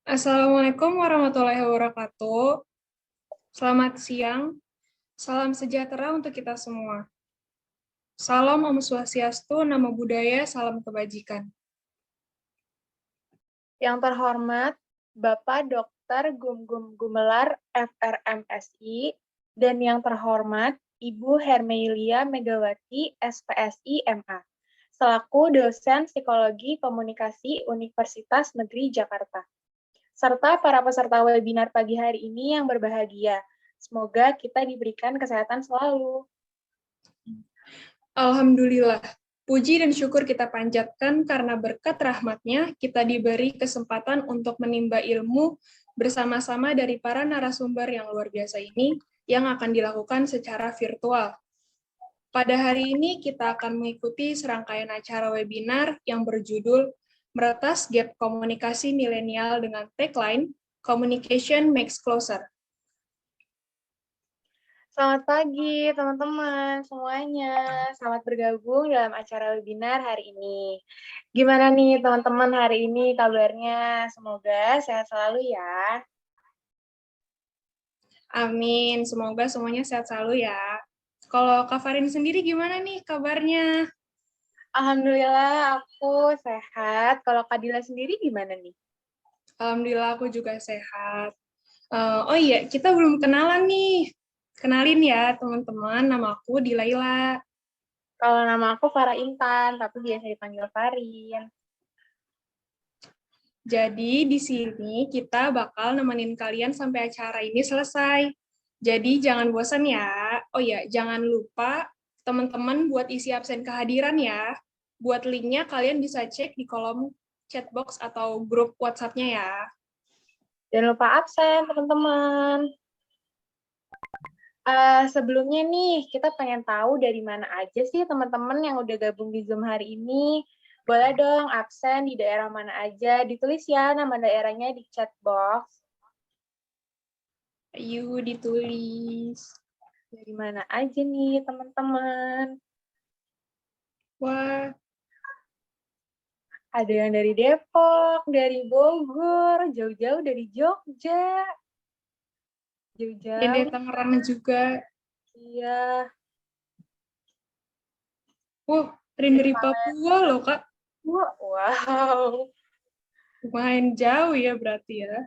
Assalamualaikum warahmatullahi wabarakatuh. Selamat siang, salam sejahtera untuk kita semua. Salam Om Swastiastu, Namo Buddhaya, salam kebajikan. Yang terhormat Bapak Dr. Gum Gumelar, FRMSI, dan yang terhormat Ibu Hermelia Megawati, SPSI, MA, selaku dosen Psikologi Komunikasi Universitas Negeri Jakarta, serta para peserta webinar pagi hari ini yang berbahagia. Semoga kita diberikan kesehatan selalu. Alhamdulillah, puji dan syukur kita panjatkan karena berkat rahmatnya kita diberi kesempatan untuk menimba ilmu bersama-sama dari para narasumber yang luar biasa ini yang akan dilakukan secara virtual. Pada hari ini kita akan mengikuti serangkaian acara webinar yang berjudul Meretas Gap Komunikasi Milenial dengan tagline Communication Makes Closer. Selamat pagi teman-teman semuanya, selamat bergabung dalam acara webinar hari ini. Gimana nih teman-teman hari ini kabarnya? Semoga sehat selalu ya. Amin, semoga semuanya sehat selalu ya. Kalau Kak Farin sendiri gimana nih kabarnya? Alhamdulillah aku sehat. Kalau Kak Dila sendiri gimana nih? Alhamdulillah aku juga sehat. Oh iya, kita belum kenalan nih. Kenalin ya teman-teman, nama aku Dilaila. Kalau nama aku Farah Intan, tapi biasa dipanggil Farin. Jadi di sini kita bakal nemenin kalian sampai acara ini selesai. Jadi jangan bosan ya. Oh ya, jangan lupa teman-teman buat isi absen kehadiran ya. Buat linknya kalian bisa cek di kolom chat box atau grup WhatsApp-nya ya. Jangan lupa absen teman-teman. Sebelumnya nih, kita pengen tahu dari mana aja sih teman-teman yang udah gabung di Zoom hari ini. Boleh dong absen di daerah mana aja, ditulis ya nama daerahnya di chat box. Ayo ditulis. Dari mana aja nih teman-teman? Wah, Ada yang dari Depok, dari Bogor, jauh-jauh dari Jogja. ini Jauh-jauh, Tangerang juga. iya. Wah, dari Papua loh, Kak. Wow. Lumayan jauh ya berarti ya.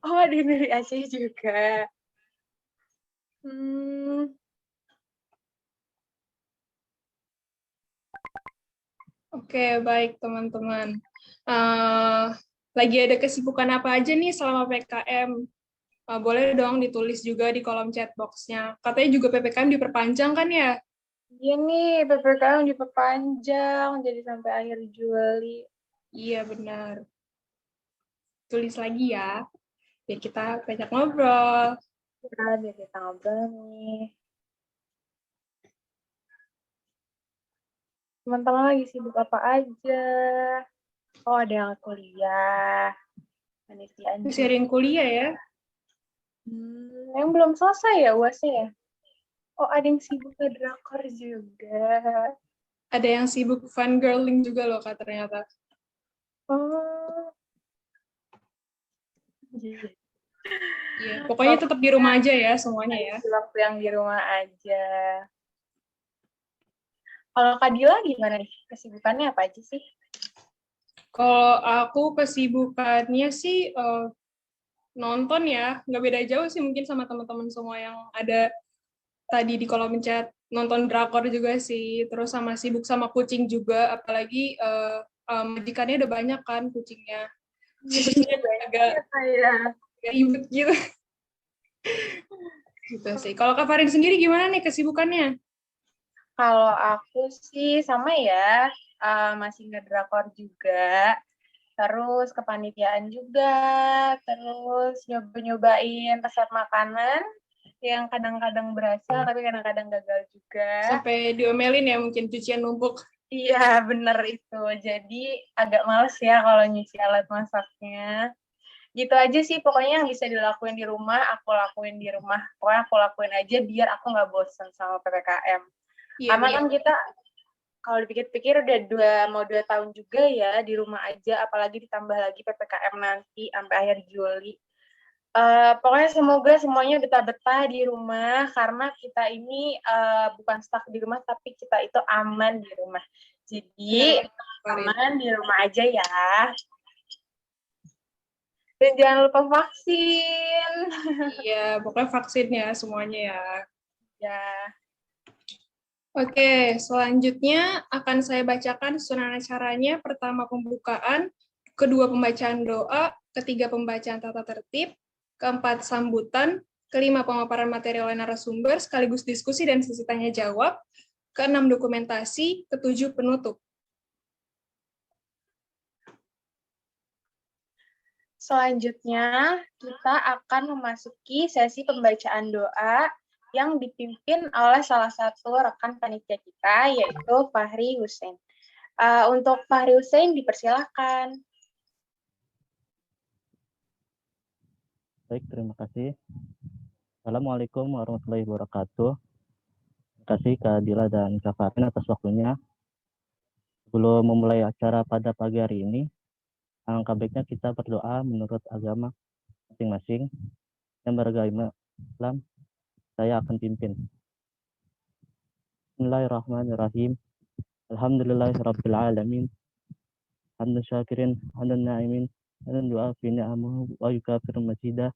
Oh, ada yang dari Aceh juga. Oke, baik teman-teman. Lagi ada kesibukan apa aja nih selama PKM? Boleh dong ditulis juga di kolom chat box-nya. Katanya juga PPKM diperpanjang kan ya? Iya nih, PPKM diperpanjang jadi sampai akhir Juli. Iya, benar. Tulis lagi ya, biar kita banyak ngobrol. Nah, biar kita ngobrol nih. Teman-teman lagi sibuk apa aja? Oh, ada yang kuliah. Penelitian Masih juga. ada yang kuliah ya? Yang belum selesai ya UASnya ya? Oh, ada yang sibuk ke drakor juga. Ada yang sibuk fangirling juga loh, Kak, ternyata. Oh, iya. Iya, pokoknya tetap di rumah aja ya semuanya ya. Waktu yang di rumah aja. Kalau Kak Dila gimana nih? Kesibukannya apa aja sih? Kalau aku kesibukannya sih nonton ya, nggak beda jauh sih mungkin sama teman-teman semua yang ada tadi di kolom chat. Nonton drakor juga sih, terus sama sibuk sama kucing juga, apalagi majikannya udah banyak kan kucingnya. Jadinya agak ribet gitu. Gitu sih. Kalau Kak Farin sendiri gimana nih kesibukannya? Kalau aku sih sama ya, masih ngedrakor juga, terus kepanitiaan juga, terus nyobain resep makanan yang kadang-kadang berhasil tapi kadang-kadang gagal juga. Sampai diomelin ya mungkin cucian numpuk. Iya, bener itu. Jadi agak males ya kalau nyuci alat masaknya. Gitu aja sih, pokoknya yang bisa dilakuin di rumah, aku lakuin di rumah. Pokoknya aku lakuin aja biar aku nggak bosen sama PPKM. Iya, Karena kan kita kalau dipikir-pikir udah mau 2 tahun juga ya di rumah aja, apalagi ditambah lagi PPKM nanti sampai akhir Juli. Pokoknya semoga semuanya betah-betah di rumah, karena kita ini bukan stuck di rumah, tapi kita itu aman di rumah. Jadi aman di rumah aja ya. Dan jangan lupa vaksin. Iya, pokoknya vaksin ya semuanya ya. Ya. Oke, selanjutnya akan saya bacakan susunan acaranya. Pertama pembukaan, kedua pembacaan doa, ketiga pembacaan tata tertib, keempat sambutan, kelima pemaparan materi oleh narasumber sekaligus diskusi dan sesi tanya jawab, keenam dokumentasi, ketujuh penutup. Selanjutnya, kita akan memasuki sesi pembacaan doa yang dipimpin oleh salah satu rekan panitia kita, yaitu Fahri Hussein. Untuk Fahri Hussein, dipersilakan. Baik, terima kasih. Assalamualaikum warahmatullahi wabarakatuh. Terima kasih Kak Dila dan Kak Farin atas waktunya. Sebelum memulai acara pada pagi hari ini, alangkah baiknya kita berdoa menurut agama masing-masing. Yang beragama Islam, saya akan pimpin. Bismillahirrahmanirrahim. Alhamdulillahirabbil alamin. Hamdan syakirin, hamdan na'imin, hamdan yu'afi ni'amahu wa yukafiru mazidah.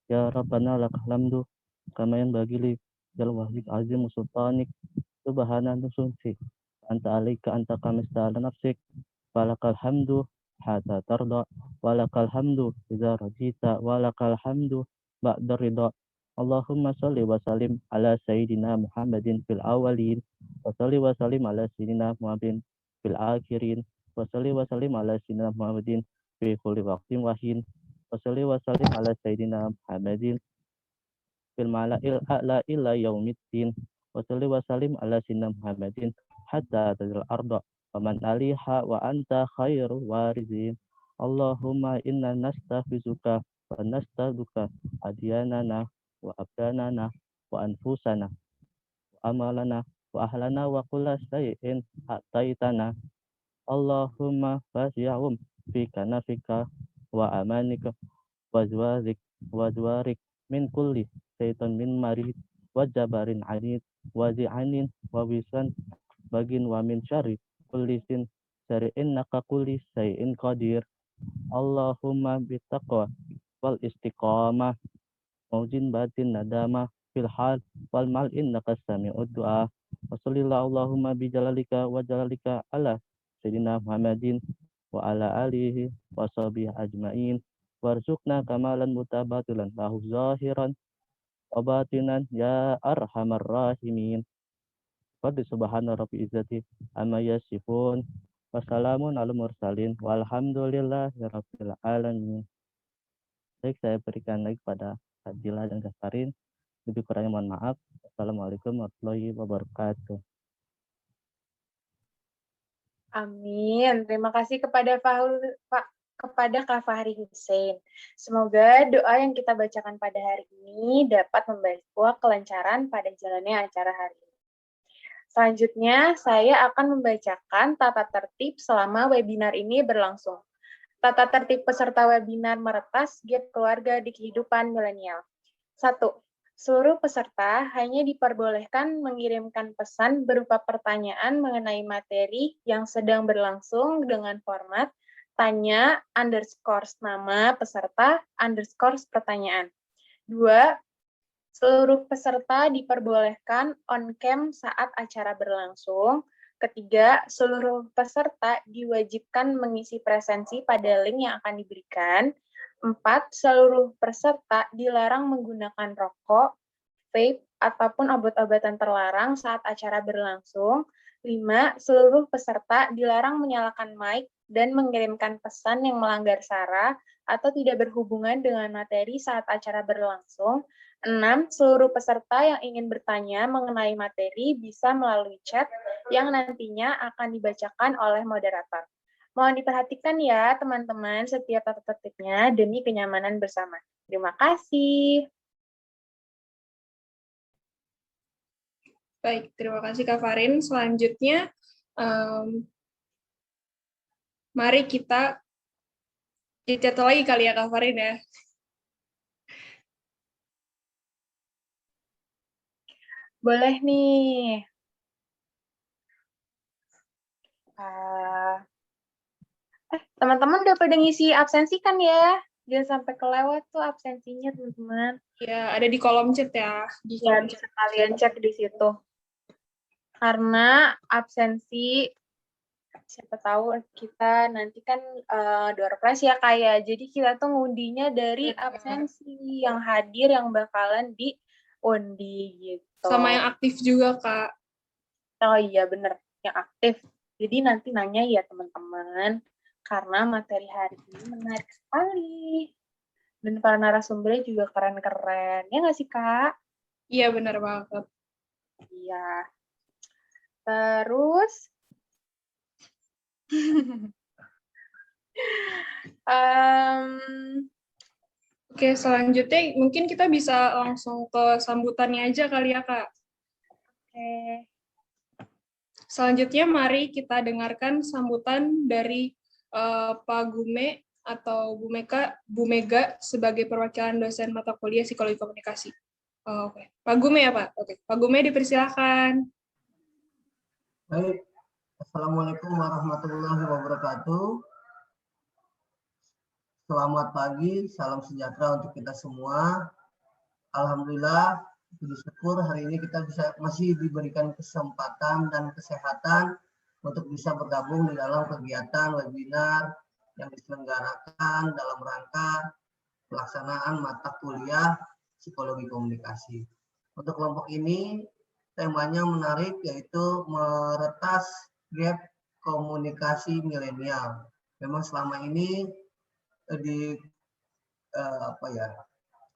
Ya Rabbana lakal hamdu kama yanbaghi li jalal wajhik azim sultanik subhana nusunsi anta alaika anta kamista ala nafsik walakal hamdu hatta tarda walakal hamdu idza radita walakal hamdu ba'da ridha. Allahumma shalli wa sallim ala sayyidina Muhammadin fil awwalin wa shalli wa sallim ala sayyidina Muhammadin fil akhirin wa shalli wa sallim ala sayyidina Muhammadin fi kulli waqtin wa hin wa shalli wa sallim ala sayyidina Muhammadin fil mala'il a'la ila yaumiddin wa shalli wa sallim ala sayyidina Muhammadin hatta tadil arda wa man aliha wa anta khairu warizin. Allahumma inna nastaghfiruka wa nastaghfiruka adyanana wa abdanana wa anfusana wa amalana wa ahlana wa kulla shay'in ataitana. Allahumma fasihum fi kanafika wa amanika wa zwarik min kulli syaitan min marid wa jabarin anid wa zi'anin wa wisan bagin wa min syari kulli sin syari innaka kulli syai'in qadir. Allahumma bitaqwa wal istiqamah maujin batin nadama fil hal wal mal innaka sami'ud du'a. Wa sallallahu Allahumma bi jalalika wa jalalika ala sayyidina Muhammadin wa ala alihi wa sahbihi ajma'in warzuqna kamalan mutabatilan lahu zahiran wa batinan ya arhamar rahimin. Qad subhana rabbi izzati amma yasifun wa salamun alal mursalin walhamdulillahi rabbil alamin. Baik, saya berikan lagi kepada Adila dan Kafarin. Lebih kurangnya mohon maaf. Assalamualaikum warahmatullahi wabarakatuh. Amin. Terima kasih kepada Kak Fahri Hussein. Semoga doa yang kita bacakan pada hari ini dapat membawa kelancaran pada jalannya acara hari ini. Selanjutnya, saya akan membacakan tata tertib selama webinar ini berlangsung. Tata tertib peserta webinar meretas gap keluarga di kehidupan milenial. 1. Seluruh peserta hanya diperbolehkan mengirimkan pesan berupa pertanyaan mengenai materi yang sedang berlangsung dengan format tanya _ nama peserta _ pertanyaan. 2. Seluruh peserta diperbolehkan on-cam saat acara berlangsung. Ketiga, seluruh peserta diwajibkan mengisi presensi pada link yang akan diberikan. 4. Seluruh peserta dilarang menggunakan rokok, vape, ataupun obat-obatan terlarang saat acara berlangsung. 5. Seluruh peserta dilarang menyalakan mic dan mengirimkan pesan yang melanggar SARA atau tidak berhubungan dengan materi saat acara berlangsung. 6. Seluruh peserta yang ingin bertanya mengenai materi bisa melalui chat yang nantinya akan dibacakan oleh moderator. Mohon diperhatikan ya teman-teman setiap tata tertibnya demi kenyamanan bersama. Terima kasih. Baik, terima kasih Kak Farin. Selanjutnya Mari kita chat lagi kali ya Kak Farin ya. Boleh nih. Teman-teman udah pada ngisi absensi kan ya? Jangan sampai kelewat tuh absensinya, teman-teman. Ya, ada di kolom chat ya. Di Ya, kolom bisa chat. kalian cek di situ. Karena absensi, siapa tahu kita nanti kan door prize ya kayak. Jadi kita tuh ngundinya dari absensi yang hadir yang bakalan diundi gitu. Sama yang aktif juga, Kak. Oh iya, bener. Yang aktif. Jadi nanti nanya ya teman-teman. Karena materi hari ini menarik sekali. Dan para narasumbernya juga keren-keren. Ya nggak sih, Kak? Iya, benar banget. Iya. Terus, Oke, selanjutnya mungkin kita bisa langsung ke sambutannya aja kali ya, Kak. oke. Selanjutnya, mari kita dengarkan sambutan dari Pak Gume atau Bu Mega sebagai perwakilan dosen mata kuliah Psikologi Komunikasi. Oke. Pak Gume ya, Pak? Oke. Pak Gume dipersilakan. Baik, Assalamualaikum warahmatullahi wabarakatuh. Selamat pagi, salam sejahtera untuk kita semua. Alhamdulillah, puji syukur hari ini kita masih diberikan kesempatan dan kesehatan untuk bisa bergabung di dalam kegiatan webinar yang diselenggarakan dalam rangka pelaksanaan mata kuliah Psikologi Komunikasi. Untuk kelompok ini, temanya menarik, yaitu meretas gap komunikasi milenial. Memang selama ini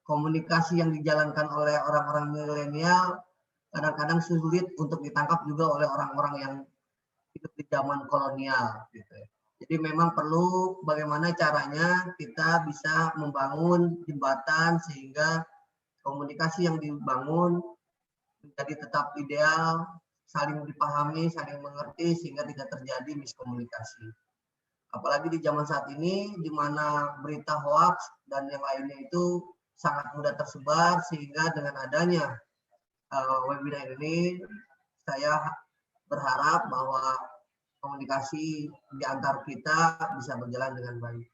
komunikasi yang dijalankan oleh orang-orang milenial kadang-kadang sulit untuk ditangkap juga oleh orang-orang yang hidup di zaman kolonial gitu ya. Jadi memang perlu bagaimana caranya kita bisa membangun jembatan sehingga komunikasi yang dibangun menjadi tetap ideal, saling dipahami, saling mengerti sehingga tidak terjadi miskomunikasi. Apalagi di zaman saat ini di mana berita hoax dan yang lainnya itu sangat mudah tersebar, sehingga dengan adanya webinar ini saya berharap bahwa komunikasi di antar kita bisa berjalan dengan baik.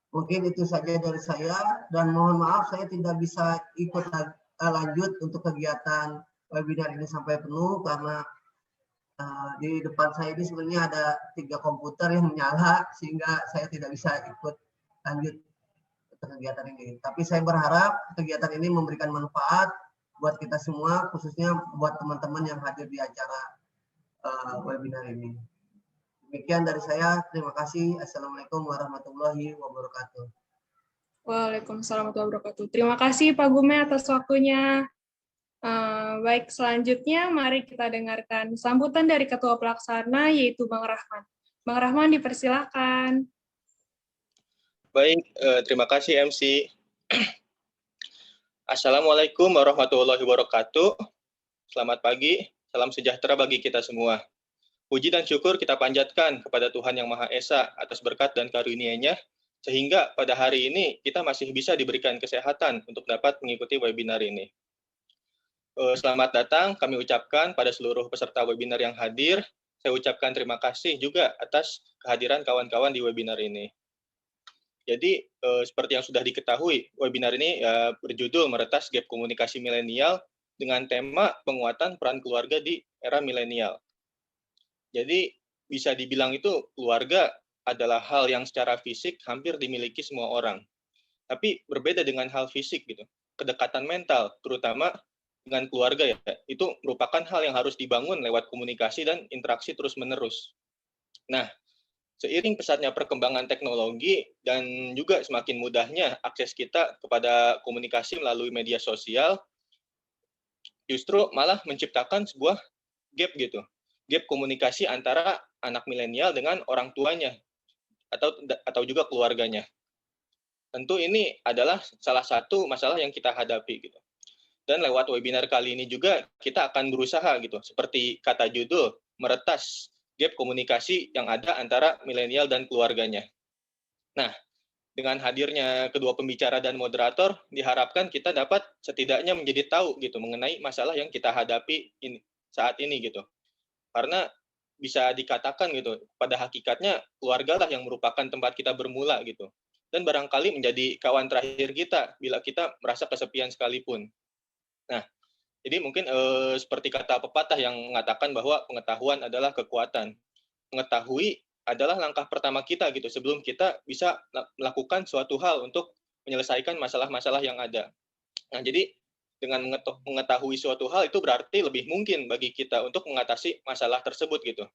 Mungkin itu saja dari saya, dan mohon maaf saya tidak bisa ikut lanjut untuk kegiatan webinar ini sampai penuh karena di depan saya ini sebenarnya ada 3 komputer yang menyala sehingga saya tidak bisa ikut lanjut ke kegiatan ini. Tapi saya berharap kegiatan ini memberikan manfaat buat kita semua, khususnya buat teman-teman yang hadir di acara webinar ini. Demikian dari saya. Terima kasih. Assalamualaikum warahmatullahi wabarakatuh. Waalaikumsalam warahmatullahi wabarakatuh. Terima kasih Pak Gume atas waktunya. Baik, selanjutnya mari kita dengarkan sambutan dari Ketua Pelaksana, yaitu Bang Rahman. Bang Rahman, dipersilakan. Baik, terima kasih MC. Assalamualaikum warahmatullahi wabarakatuh. Selamat pagi, salam sejahtera bagi kita semua. Puji dan syukur kita panjatkan kepada Tuhan Yang Maha Esa atas berkat dan karunia-Nya, sehingga pada hari ini kita masih bisa diberikan kesehatan untuk dapat mengikuti webinar ini. Selamat datang kami ucapkan pada seluruh peserta webinar yang hadir. Saya ucapkan terima kasih juga atas kehadiran kawan-kawan di webinar ini. Jadi, seperti yang sudah diketahui, webinar ini berjudul Meretas Gap Komunikasi Milenial dengan tema penguatan peran keluarga di era milenial. Jadi, bisa dibilang itu keluarga adalah hal yang secara fisik hampir dimiliki semua orang. Tapi berbeda dengan hal fisik gitu. Kedekatan mental, terutama dengan keluarga ya, itu merupakan hal yang harus dibangun lewat komunikasi dan interaksi terus-menerus. Nah, seiring pesatnya perkembangan teknologi dan juga semakin mudahnya akses kita kepada komunikasi melalui media sosial, justru malah menciptakan sebuah gap gitu. Gap komunikasi antara anak milenial dengan orang tuanya atau juga keluarganya. Tentu ini adalah salah satu masalah yang kita hadapi gitu. Dan lewat webinar kali ini juga kita akan berusaha gitu, seperti kata judul, meretas gap komunikasi yang ada antara milenial dan keluarganya. Nah, dengan hadirnya kedua pembicara dan moderator, diharapkan kita dapat setidaknya menjadi tahu gitu mengenai masalah yang kita hadapi saat ini gitu. Karena bisa dikatakan gitu, pada hakikatnya keluarga lah yang merupakan tempat kita bermula gitu. Dan barangkali menjadi kawan terakhir kita bila kita merasa kesepian sekalipun. Nah, jadi mungkin seperti kata pepatah yang mengatakan bahwa pengetahuan adalah kekuatan. Mengetahui adalah langkah pertama kita gitu sebelum kita bisa melakukan suatu hal untuk menyelesaikan masalah-masalah yang ada. Nah, jadi dengan mengetahui suatu hal itu berarti lebih mungkin bagi kita untuk mengatasi masalah tersebut gitu.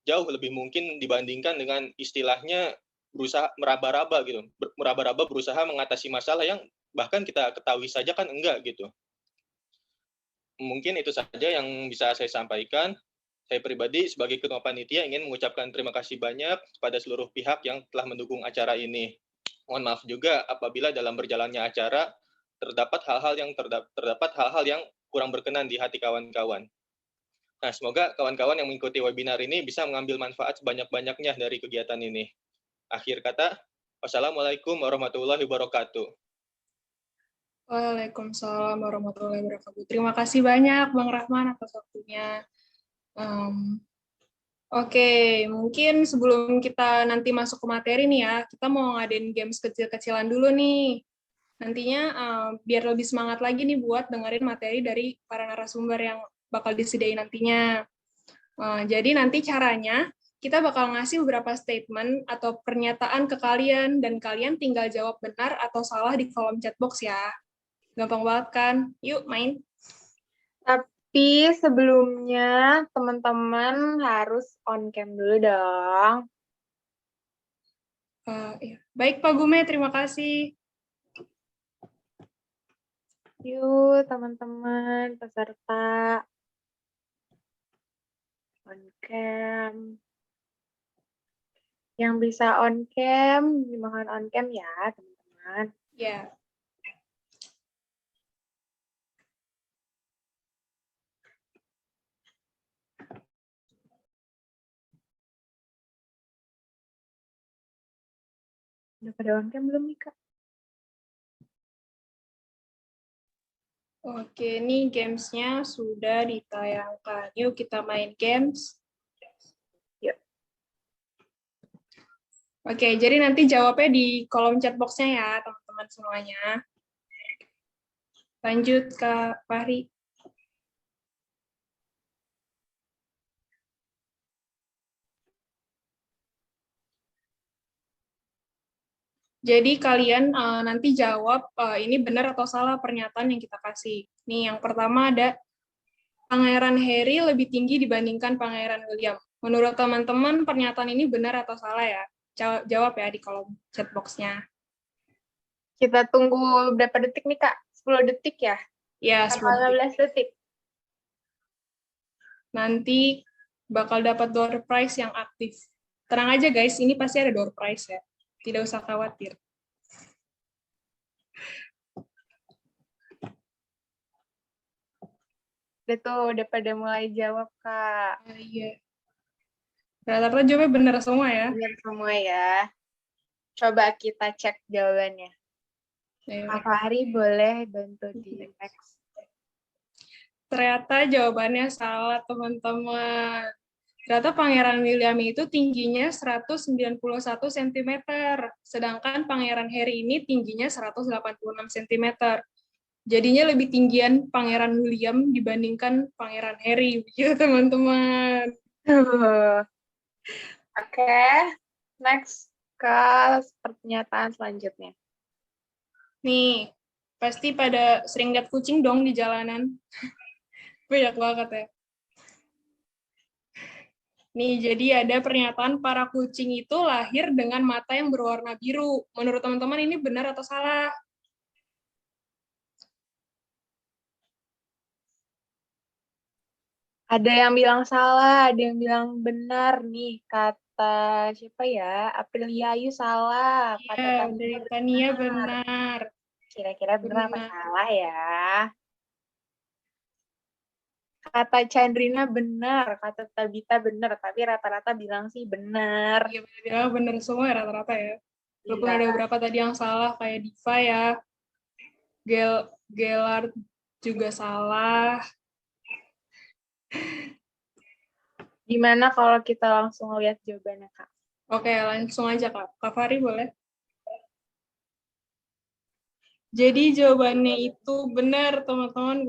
Jauh lebih mungkin dibandingkan dengan istilahnya berusaha meraba-raba gitu. Meraba-raba berusaha mengatasi masalah yang bahkan kita ketahui saja kan enggak gitu. Mungkin itu saja yang bisa saya sampaikan. Saya pribadi sebagai ketua panitia ingin mengucapkan terima kasih banyak kepada seluruh pihak yang telah mendukung acara ini. Mohon maaf juga apabila dalam berjalannya acara terdapat hal-hal yang kurang berkenan di hati kawan-kawan. Nah, semoga kawan-kawan yang mengikuti webinar ini bisa mengambil manfaat sebanyak-banyaknya dari kegiatan ini. Akhir kata, wassalamualaikum warahmatullahi wabarakatuh. Waalaikumsalam warahmatullahi wabarakatuh. Terima kasih banyak Bang Rahman atas waktunya. Oke, mungkin sebelum kita nanti masuk ke materi nih ya, kita mau ngadain games kecil-kecilan dulu nih. Nantinya biar lebih semangat lagi nih buat dengerin materi dari para narasumber yang bakal disediain nantinya. Jadi nanti caranya, kita bakal ngasih beberapa statement atau pernyataan ke kalian, dan kalian tinggal jawab benar atau salah di kolom chat box ya. Gampang banget kan? Yuk main. Tapi sebelumnya teman-teman harus on cam dulu dong. Ya. Baik Pak Gume, terima kasih. Yuk teman-teman peserta on cam. Yang bisa on cam, dimohon on cam ya teman-teman. Ya. Udah pada on cam belum nih Kak? Oke, ini games-nya sudah ditayangkan. Yuk kita main games. Yuk. Oke, jadi nanti jawabnya di kolom chat box-nya ya, teman-teman semuanya. Lanjut, Kak Fahri. Jadi kalian nanti jawab ini benar atau salah pernyataan yang kita kasih. Nih, yang pertama ada Pangeran Harry lebih tinggi dibandingkan Pangeran William. Menurut teman-teman, pernyataan ini benar atau salah ya? Jawab ya di kolom chat box-nya. Kita tunggu berapa detik nih Kak? 10 detik ya? Ya, 15 detik. Nanti bakal dapat door prize yang aktif. Tenang aja guys, ini pasti ada door prize ya. Tidak usah khawatir. Udah pada mulai jawab, Kak. Iya. Rata-rata jawabnya benar semua ya. Benar semua ya. Coba kita cek jawabannya. Kak Fahri boleh bantu di next. Ternyata jawabannya salah, teman-teman. Ternyata Pangeran William itu tingginya 191 cm, sedangkan Pangeran Harry ini tingginya 186 cm. Jadinya lebih tinggian Pangeran William dibandingkan Pangeran Harry, begitu teman-teman. Oke, next ke pernyataan selanjutnya. Nih, pasti pada sering lihat kucing dong di jalanan. Banyak banget ya. Nih, jadi ada pernyataan para kucing itu lahir dengan mata yang berwarna biru. Menurut teman-teman ini benar atau salah? Ada yang bilang salah, ada yang bilang benar nih. Kata siapa ya? Aprilia Ayu salah. Iya, dari Tania benar. Kira-kira benar apa salah ya? Kata Chandrina benar, kata Tabita benar, tapi rata-rata bilang sih benar. Iya, bilang bener semua ya rata-rata ya. Walaupun Iya. ada beberapa tadi yang salah, kayak Diva ya. Gelard juga salah. Gimana kalau kita langsung lihat jawabannya, Kak? Oke, langsung aja Kak. Kak Fari boleh? Jadi jawabannya itu benar, teman-teman,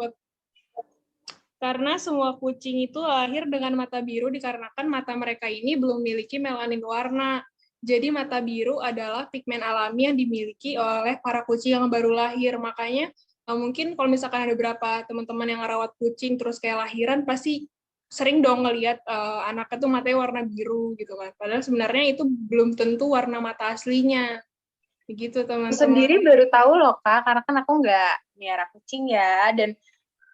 karena semua kucing itu lahir dengan mata biru dikarenakan mata mereka ini belum memiliki melanin warna. Jadi mata biru adalah pigmen alami yang dimiliki oleh para kucing yang baru lahir. Makanya mungkin kalau misalkan ada beberapa teman-teman yang ngerawat kucing terus kayak lahiran, pasti sering dong ngelihat anaknya tuh matanya warna biru gitu kan. Padahal sebenarnya itu belum tentu warna mata aslinya. Begitu Aku teman-teman. sendiri baru tahu loh, Kak, karena kan aku nggak miara kucing ya, dan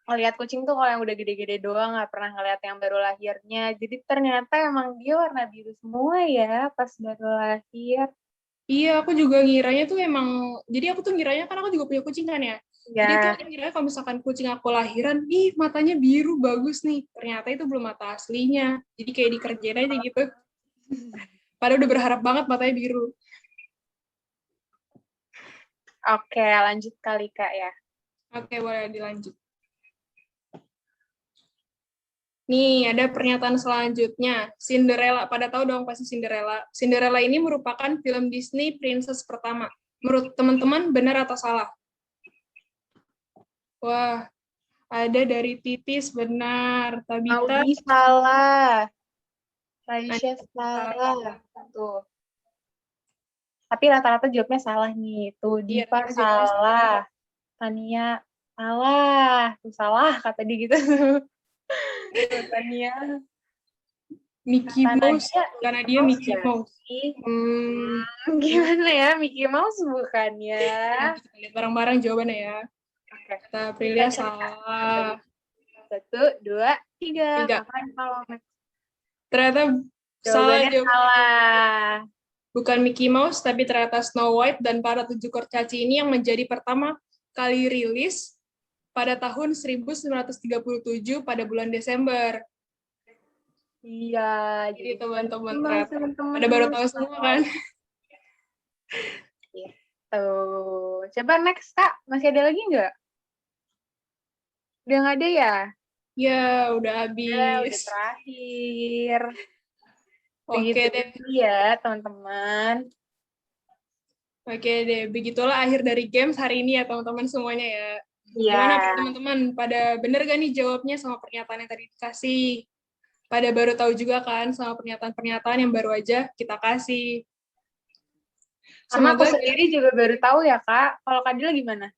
ngelihat kucing tuh kalau yang udah gede-gede doang, nggak pernah ngelihat yang baru lahirnya. Jadi ternyata emang dia warna biru semua ya pas baru lahir. Iya, aku juga ngiranya tuh emang, jadi aku tuh ngiranya, kan aku juga punya kucing kan ya. Jadi tuh Ya, aku ngiranya kalau misalkan kucing aku lahiran, ih matanya biru, bagus nih. Ternyata itu belum mata aslinya. Jadi kayak dikerjain aja gitu. Padahal udah berharap banget matanya biru. oke, lanjut kali, Kak ya. Oke, boleh dilanjut. Nih, ada pernyataan selanjutnya. Cinderella, pada tahu dong pasti Cinderella. Cinderella ini merupakan film Disney princess pertama. Menurut teman-teman, benar atau salah? Wah, ada dari Titis, benar. Tabita, Audi salah. Raisya salah. salah. Tuh. Tapi rata-rata jawabnya salah nih. Tuh, Iya, Diva rata-rata jawabnya salah. Tania salah. Tuh salah kata dia gitu. Tuh, Tania. Mickey Kata Mouse, Nadia, karena dia Mickey ya Mouse. sih? Gimana ya, Mickey Mouse bukannya? Kita lihat bareng-bareng jawabannya ya. Oke. Kata Aprilia salah. 1, 2, 3. Tiga. Kapan kalau Ternyata salah jawabannya jawabannya. salah. Bukan Mickey Mouse, tapi ternyata Snow White dan para 7 kurcaci ini yang menjadi pertama kali rilis pada tahun 1937 pada bulan Desember. Iya, Jadi teman-teman emang ternyata teman-teman pada baru tahu semua kan. Tuh, coba next, Kak. Masih ada lagi nggak? Udah nggak ada ya? Ya, udah Ya, udah habis. terakhir. Oke Begitu deh. ya, teman-teman. Oke deh, begitulah akhir dari games hari ini ya teman-teman semuanya ya. Iya. Gimana teman-teman? Pada bener gak nih jawabnya sama pernyataan yang tadi dikasih? Pada baru tahu juga kan sama pernyataan-pernyataan yang baru aja kita kasih. Karena aku Semoga sendiri juga baru tahu ya, Kak. Kalau Kadila gimana?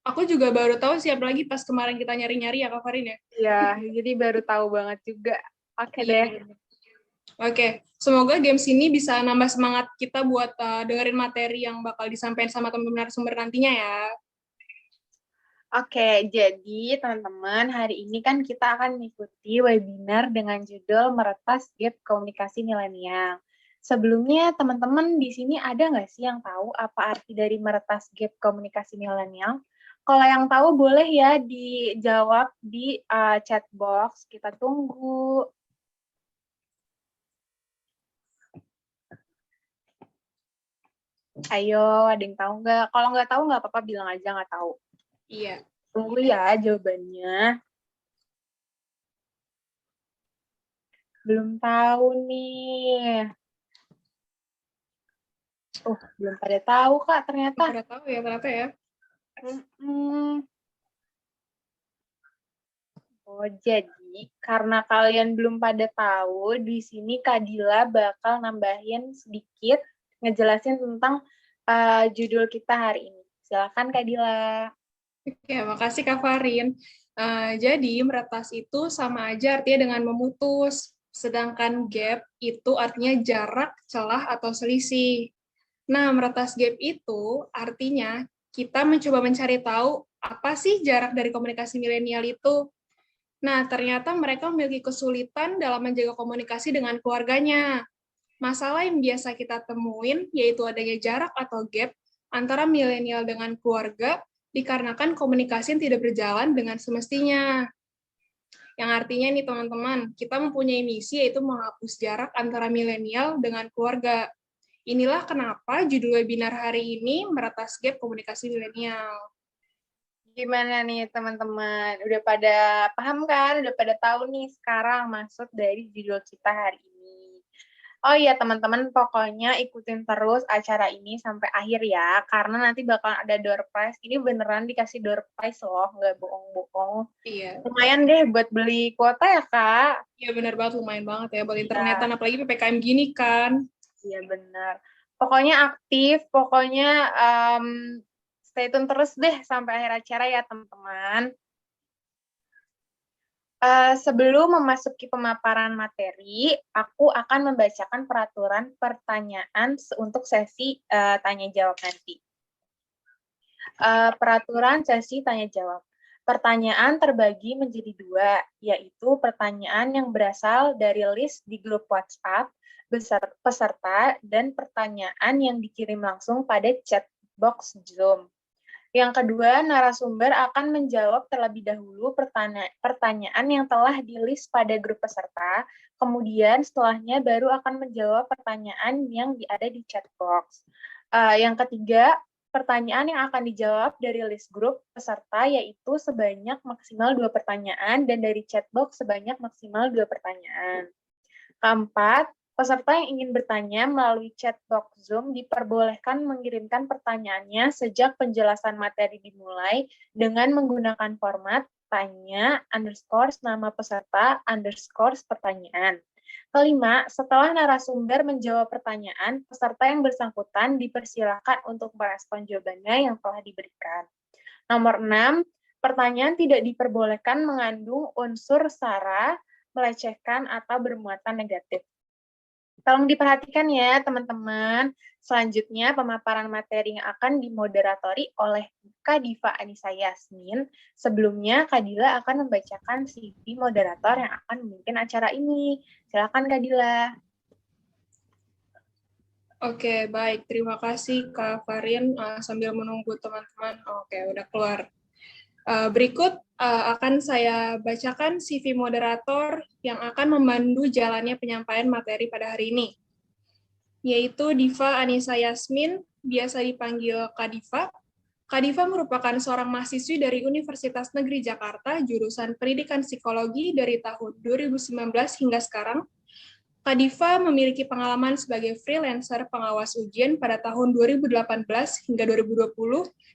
aku juga baru tahu siap lagi pas kemarin kita nyari-nyari ya Kak Farin ya. Iya, jadi baru tahu banget juga. Oke deh. Oke, semoga games ini bisa nambah semangat kita buat dengerin materi yang bakal disampaikan sama teman-teman narasumber nantinya ya. Oke, jadi teman-teman, hari ini kan kita akan mengikuti webinar dengan judul Meretas Gap Komunikasi Milenial. Sebelumnya, teman-teman di sini ada nggak sih yang tahu apa arti dari meretas gap komunikasi milenial? Kalau yang tahu boleh ya dijawab di chat box. Kita tunggu. Ayo, ada yang tahu nggak? Kalau nggak tahu nggak apa-apa, bilang aja nggak tahu. Iya. Tunggu ya jawabannya. Belum tahu nih. Belum pada tahu, Kak, ternyata. Pada tahu ya ternyata ya. Oh, jadi karena kalian belum pada tahu, di sini Kadila bakal nambahin sedikit ngejelasin tentang judul kita hari ini. Silakan Kadila. Oke, makasih Kak Farin. Jadi, meretas itu sama aja artinya dengan memutus. Sedangkan gap itu artinya jarak, celah, atau selisih. Nah, meretas gap itu artinya kita mencoba mencari tahu apa sih jarak dari komunikasi milenial itu. Nah, ternyata mereka memiliki kesulitan dalam menjaga komunikasi dengan keluarganya. Masalah yang biasa kita temuin yaitu adanya jarak atau gap antara milenial dengan keluarga dikarenakan komunikasi yang tidak berjalan dengan semestinya. Yang artinya nih teman-teman, kita mempunyai misi yaitu menghapus jarak antara milenial dengan keluarga. Inilah kenapa judul webinar hari ini Meretas Gap Komunikasi Milenial. Gimana nih teman-teman? Udah pada paham kan? Udah pada tahu nih sekarang maksud dari judul kita hari ini. Oh iya teman-teman, pokoknya ikutin terus acara ini sampai akhir ya, karena nanti bakal ada door prize. Ini beneran dikasih door prize loh, nggak bohong-bohong. Iya. Lumayan deh buat beli kuota ya, Kak? Iya benar banget, lumayan banget ya buat internetan, apalagi PPKM gini kan. Iya benar. Pokoknya aktif, pokoknya stay tune terus deh sampai akhir acara ya teman-teman. Sebelum memasuki pemaparan materi, aku akan membacakan peraturan pertanyaan untuk sesi tanya-jawab nanti. Peraturan sesi tanya-jawab. Pertanyaan terbagi menjadi 2, yaitu pertanyaan yang berasal dari list di grup WhatsApp peserta dan pertanyaan yang dikirim langsung pada chat box Zoom. Yang kedua, narasumber akan menjawab terlebih dahulu pertanyaan yang telah di-list pada grup peserta, kemudian setelahnya baru akan menjawab pertanyaan yang ada di chat box. Yang ketiga, pertanyaan yang akan dijawab dari list grup peserta yaitu sebanyak maksimal 2 pertanyaan dan dari chat box sebanyak maksimal 2 pertanyaan. Keempat, peserta yang ingin bertanya melalui chat box Zoom diperbolehkan mengirimkan pertanyaannya sejak penjelasan materi dimulai dengan menggunakan format tanya _ nama peserta _ pertanyaan. Kelima, setelah narasumber menjawab pertanyaan, peserta yang bersangkutan dipersilakan untuk merespon jawabannya yang telah diberikan. Nomor 6, pertanyaan tidak diperbolehkan mengandung unsur sara, melecehkan, atau bermuatan negatif. Tolong diperhatikan ya, teman-teman. Selanjutnya, pemaparan materi yang akan dimoderatori oleh Kak Diva Anissa Yasmin. Sebelumnya, Kak Dila akan membacakan CV moderator yang akan memimpin acara ini. Silakan, Kak Dila. Oke, baik. Terima kasih, Kak Farin. Sambil menunggu teman-teman. Oke, udah keluar. Berikut akan saya bacakan CV moderator yang akan memandu jalannya penyampaian materi pada hari ini, yaitu Diva Anissa Yasmin, biasa dipanggil Kak Diva. Kak Diva merupakan seorang mahasiswi dari Universitas Negeri Jakarta, jurusan Pendidikan Psikologi dari tahun 2019 hingga sekarang. Kak Diva memiliki pengalaman sebagai freelancer pengawas ujian pada tahun 2018 hingga 2020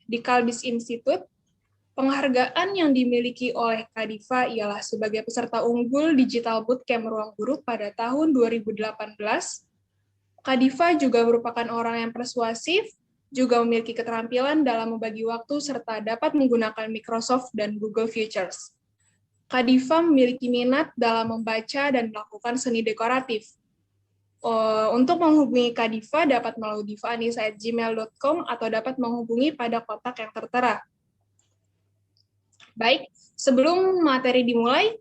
di Kalbis Institute. Penghargaan yang dimiliki oleh Kak Diva ialah sebagai peserta unggul Digital Bootcamp Ruang Guru pada tahun 2018. Kak Diva juga merupakan orang yang persuasif, juga memiliki keterampilan dalam membagi waktu serta dapat menggunakan Microsoft dan Google Futures. Kak Diva memiliki minat dalam membaca dan melakukan seni dekoratif. Untuk menghubungi Kak Diva dapat melalui divaanissa@gmail.com atau dapat menghubungi pada kontak yang tertera. Baik, sebelum materi dimulai,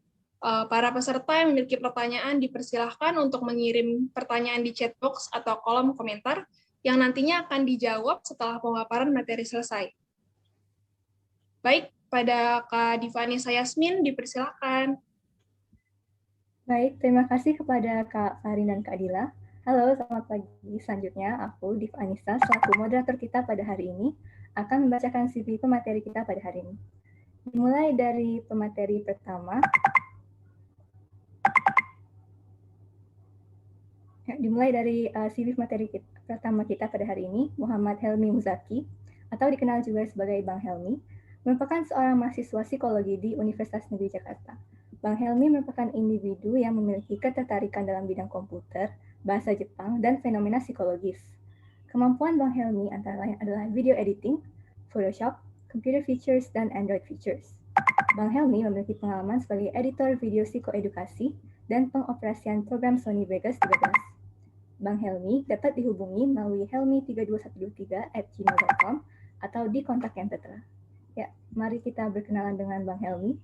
para peserta yang memiliki pertanyaan dipersilahkan untuk mengirim pertanyaan di chat box atau kolom komentar yang nantinya akan dijawab setelah pemaparan materi selesai. Baik, pada Kak Diva Anissa Yasmin, dipersilahkan. Baik, terima kasih kepada Kak Farin dan Kak Dila. Halo, selamat pagi. Selanjutnya, aku, Diva Anissa, selaku moderator kita pada hari ini, akan membacakan CV pemateri kita pada hari ini. Dimulai dari pemateri pertama. Dimulai dari CV materi pertama kita pada hari ini, Muhammad Helmi Muzaki, atau dikenal juga sebagai Bang Helmi, merupakan seorang mahasiswa psikologi di Universitas Negeri Jakarta. Bang Helmi merupakan individu yang memiliki ketertarikan dalam bidang komputer, bahasa Jepang, dan fenomena psikologis. Kemampuan Bang Helmi antara lain adalah video editing, Photoshop, computer features, dan Android features. Bang Helmi memiliki pengalaman sebagai editor video psikoedukasi dan pengoperasian program Sony Vegas 13. Bang Helmi dapat dihubungi melalui helmi32123@gmail.com atau di kontak yang tertera. Ya, mari kita berkenalan dengan Bang Helmi.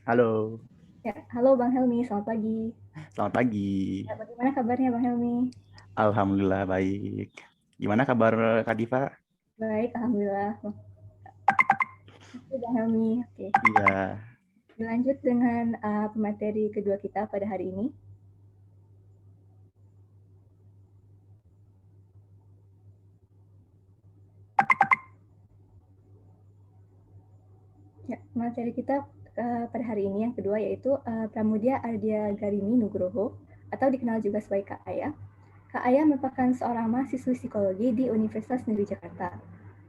Halo. Ya, halo Bang Helmi, selamat pagi. Selamat pagi. Ya, bagaimana kabarnya Bang Helmi? Alhamdulillah baik. Gimana kabar Kak Diva? Baik, alhamdulillah. Oke, Bang Helmi. Oke. Iya. Lanjut dengan pemateri kedua kita pada hari ini. Ya, materi kita pada hari ini yang kedua yaitu Pramudia Ardya Garini Nugroho atau dikenal juga sebagai Kak Aya. Kak Aya merupakan seorang mahasiswi psikologi di Universitas Negeri Jakarta.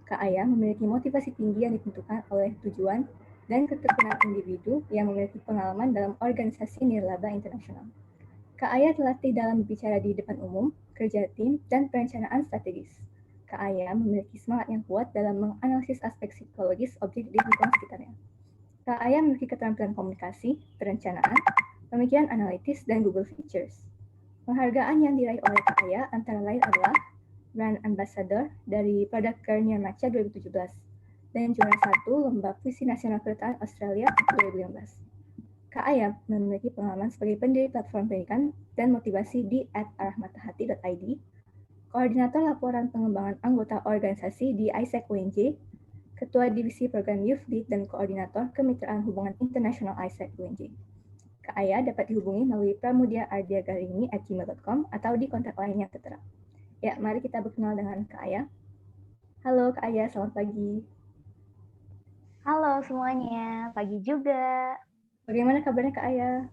Kak Aya memiliki motivasi tinggi yang ditentukan oleh tujuan dan keterkenaan individu yang memiliki pengalaman dalam organisasi nirlaba internasional. Kak Aya terlatih dalam berbicara di depan umum, kerja tim, dan perencanaan strategis. Kak Aya memiliki semangat yang kuat dalam menganalisis aspek psikologis objek di lingkungan sekitarnya. Kak Aya memiliki keterampilan komunikasi, perencanaan, pemikiran analitis, dan Google Features. Penghargaan yang diraih oleh Kak Aya antara lain adalah Brand Ambassador dari Produk Garnier Matcha 2017 dan juara 1 Lomba Puisi Nasional Kedutaan Australia 2015. Kak Aya memiliki pengalaman sebagai pendiri platform pendidikan dan motivasi di @arahmatahati.id, koordinator laporan pengembangan anggota organisasi di ISEC UNJ, ketua divisi program Youth Lead dan koordinator kemitraan hubungan internasional ISEC UNJ. Kak Aya dapat dihubungi melalui pramudiaardyagarini@gmail.com atau di kontak lain yang tertera. Ya, mari kita berkenal dengan Kak Aya. Halo Kak Aya, selamat pagi. Halo semuanya, pagi juga. Bagaimana kabarnya Kak Aya?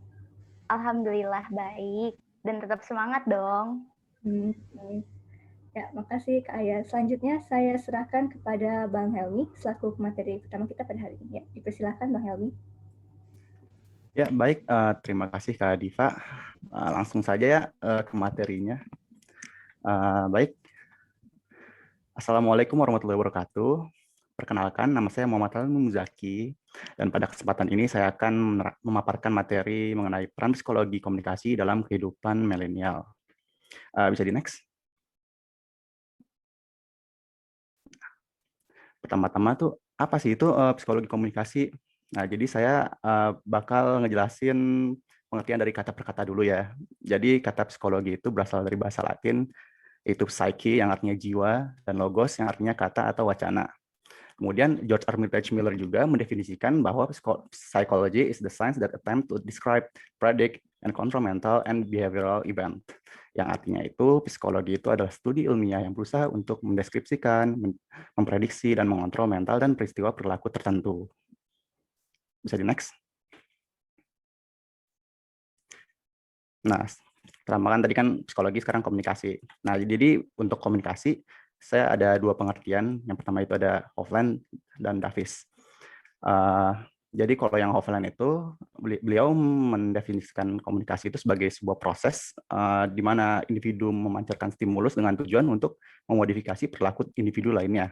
Alhamdulillah baik, dan tetap semangat dong. Ya, makasih Kak Aya. Selanjutnya saya serahkan kepada Bang Helmi selaku pemateri pertama kita pada hari ini. Ya, dipersilakan Bang Helmi. Ya, baik. Terima kasih Kak Diva. Langsung saja ya ke materinya. Baik. Assalamualaikum warahmatullahi wabarakatuh. Perkenalkan, nama saya Muhammad Helmi Muzaki, dan pada kesempatan ini saya akan memaparkan materi mengenai peran psikologi komunikasi dalam kehidupan milenial. Bisa di next? Pertama-tama tuh, apa sih itu psikologi komunikasi? Nah, jadi saya bakal ngejelasin pengertian dari kata per kata dulu ya. Jadi kata psikologi itu berasal dari bahasa Latin, yaitu psyche yang artinya jiwa, dan logos yang artinya kata atau wacana. Kemudian George Armitage Miller juga mendefinisikan bahwa psychology is the science that attempt to describe, predict, and control mental and behavioral event. Yang artinya itu psikologi itu adalah studi ilmiah yang berusaha untuk mendeskripsikan, memprediksi, dan mengontrol mental dan peristiwa perilaku tertentu. Bisa di next? Nah, pertama tadi kan psikologi, sekarang komunikasi. Nah, jadi untuk komunikasi, saya ada dua pengertian. Yang pertama itu ada Hofland dan Davis. Jadi kalau yang Hofland itu, beliau mendefinisikan komunikasi itu sebagai sebuah proses di mana individu memancarkan stimulus dengan tujuan untuk memodifikasi perilaku individu lainnya.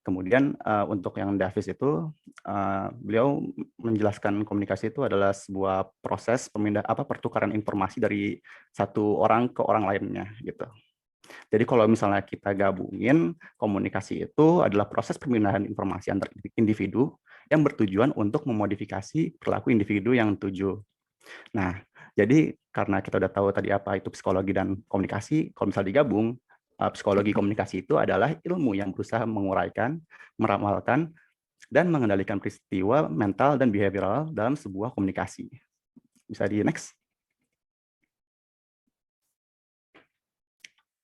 Kemudian untuk yang Davis itu, beliau menjelaskan komunikasi itu adalah sebuah proses pertukaran informasi dari satu orang ke orang lainnya gitu. Jadi kalau misalnya kita gabungin, komunikasi itu adalah proses pemindahan informasi antar individu yang bertujuan untuk memodifikasi perilaku individu yang tuju. Nah, jadi karena kita udah tahu tadi apa itu psikologi dan komunikasi, kalau misalnya digabung, psikologi komunikasi itu adalah ilmu yang berusaha menguraikan, meramalkan, dan mengendalikan peristiwa mental dan behavioral dalam sebuah komunikasi. Bisa di next?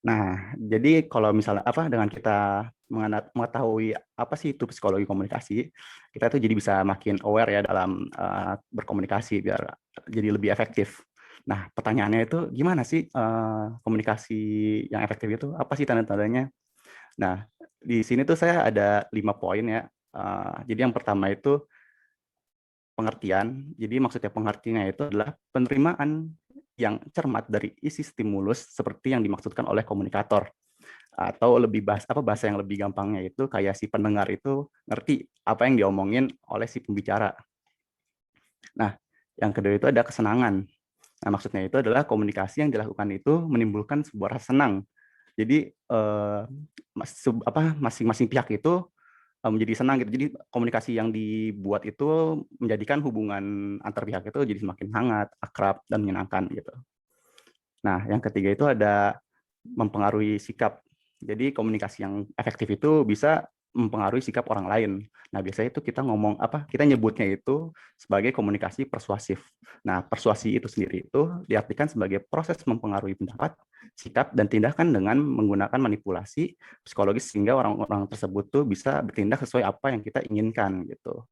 Nah, jadi kalau misalnya dengan kita mengetahui apa sih itu psikologi komunikasi, kita tuh jadi bisa makin aware ya dalam berkomunikasi biar jadi lebih efektif. Nah, pertanyaannya itu gimana sih komunikasi yang efektif itu? Apa sih tanda-tandanya? Nah, di sini tuh saya ada 5 poin ya. Jadi yang pertama itu pengertian. Jadi maksudnya pengertiannya itu adalah penerimaan yang cermat dari isi stimulus seperti yang dimaksudkan oleh komunikator, atau lebih bahasa yang lebih gampangnya itu kayak si pendengar itu ngerti apa yang diomongin oleh si pembicara. Nah, yang kedua itu ada kesenangan. Nah, maksudnya itu adalah komunikasi yang dilakukan itu menimbulkan sebuah rasa senang. Jadi masing-masing pihak itu menjadi senang gitu. Jadi komunikasi yang dibuat itu menjadikan hubungan antar pihak itu jadi semakin hangat, akrab, dan menyenangkan gitu. Nah, yang ketiga itu ada mempengaruhi sikap. Jadi komunikasi yang efektif itu bisa mempengaruhi sikap orang lain. Nah, biasanya itu kita ngomong kita nyebutnya itu sebagai komunikasi persuasif. Nah, persuasi itu sendiri itu diartikan sebagai proses mempengaruhi pendapat, sikap, dan tindakan dengan menggunakan manipulasi psikologis sehingga orang-orang tersebut tuh bisa bertindak sesuai apa yang kita inginkan gitu.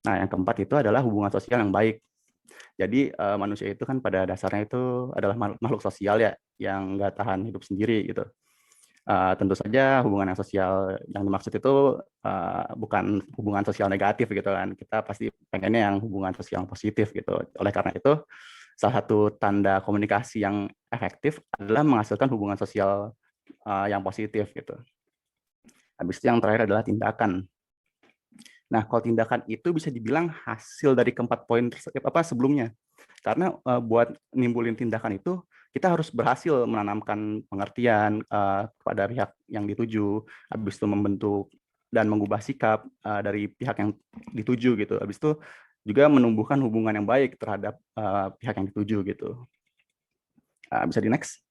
Nah, yang keempat itu adalah hubungan sosial yang baik. Jadi manusia itu kan pada dasarnya itu adalah makhluk sosial ya, yang nggak tahan hidup sendiri gitu. Tentu saja hubungan yang sosial yang dimaksud itu bukan hubungan sosial negatif gitu kan. Kita pasti pengennya yang hubungan sosial yang positif gitu. Oleh karena itu, salah satu tanda komunikasi yang efektif adalah menghasilkan hubungan sosial yang positif gitu. Habis itu yang terakhir adalah tindakan. Nah, kalau tindakan itu bisa dibilang hasil dari keempat poin sebelumnya. Karena buat nimbulin tindakan itu kita harus berhasil menanamkan pengertian kepada pihak yang dituju, habis itu membentuk dan mengubah sikap dari pihak yang dituju gitu. Habis itu juga menumbuhkan hubungan yang baik terhadap pihak yang dituju gitu. Bisa di next.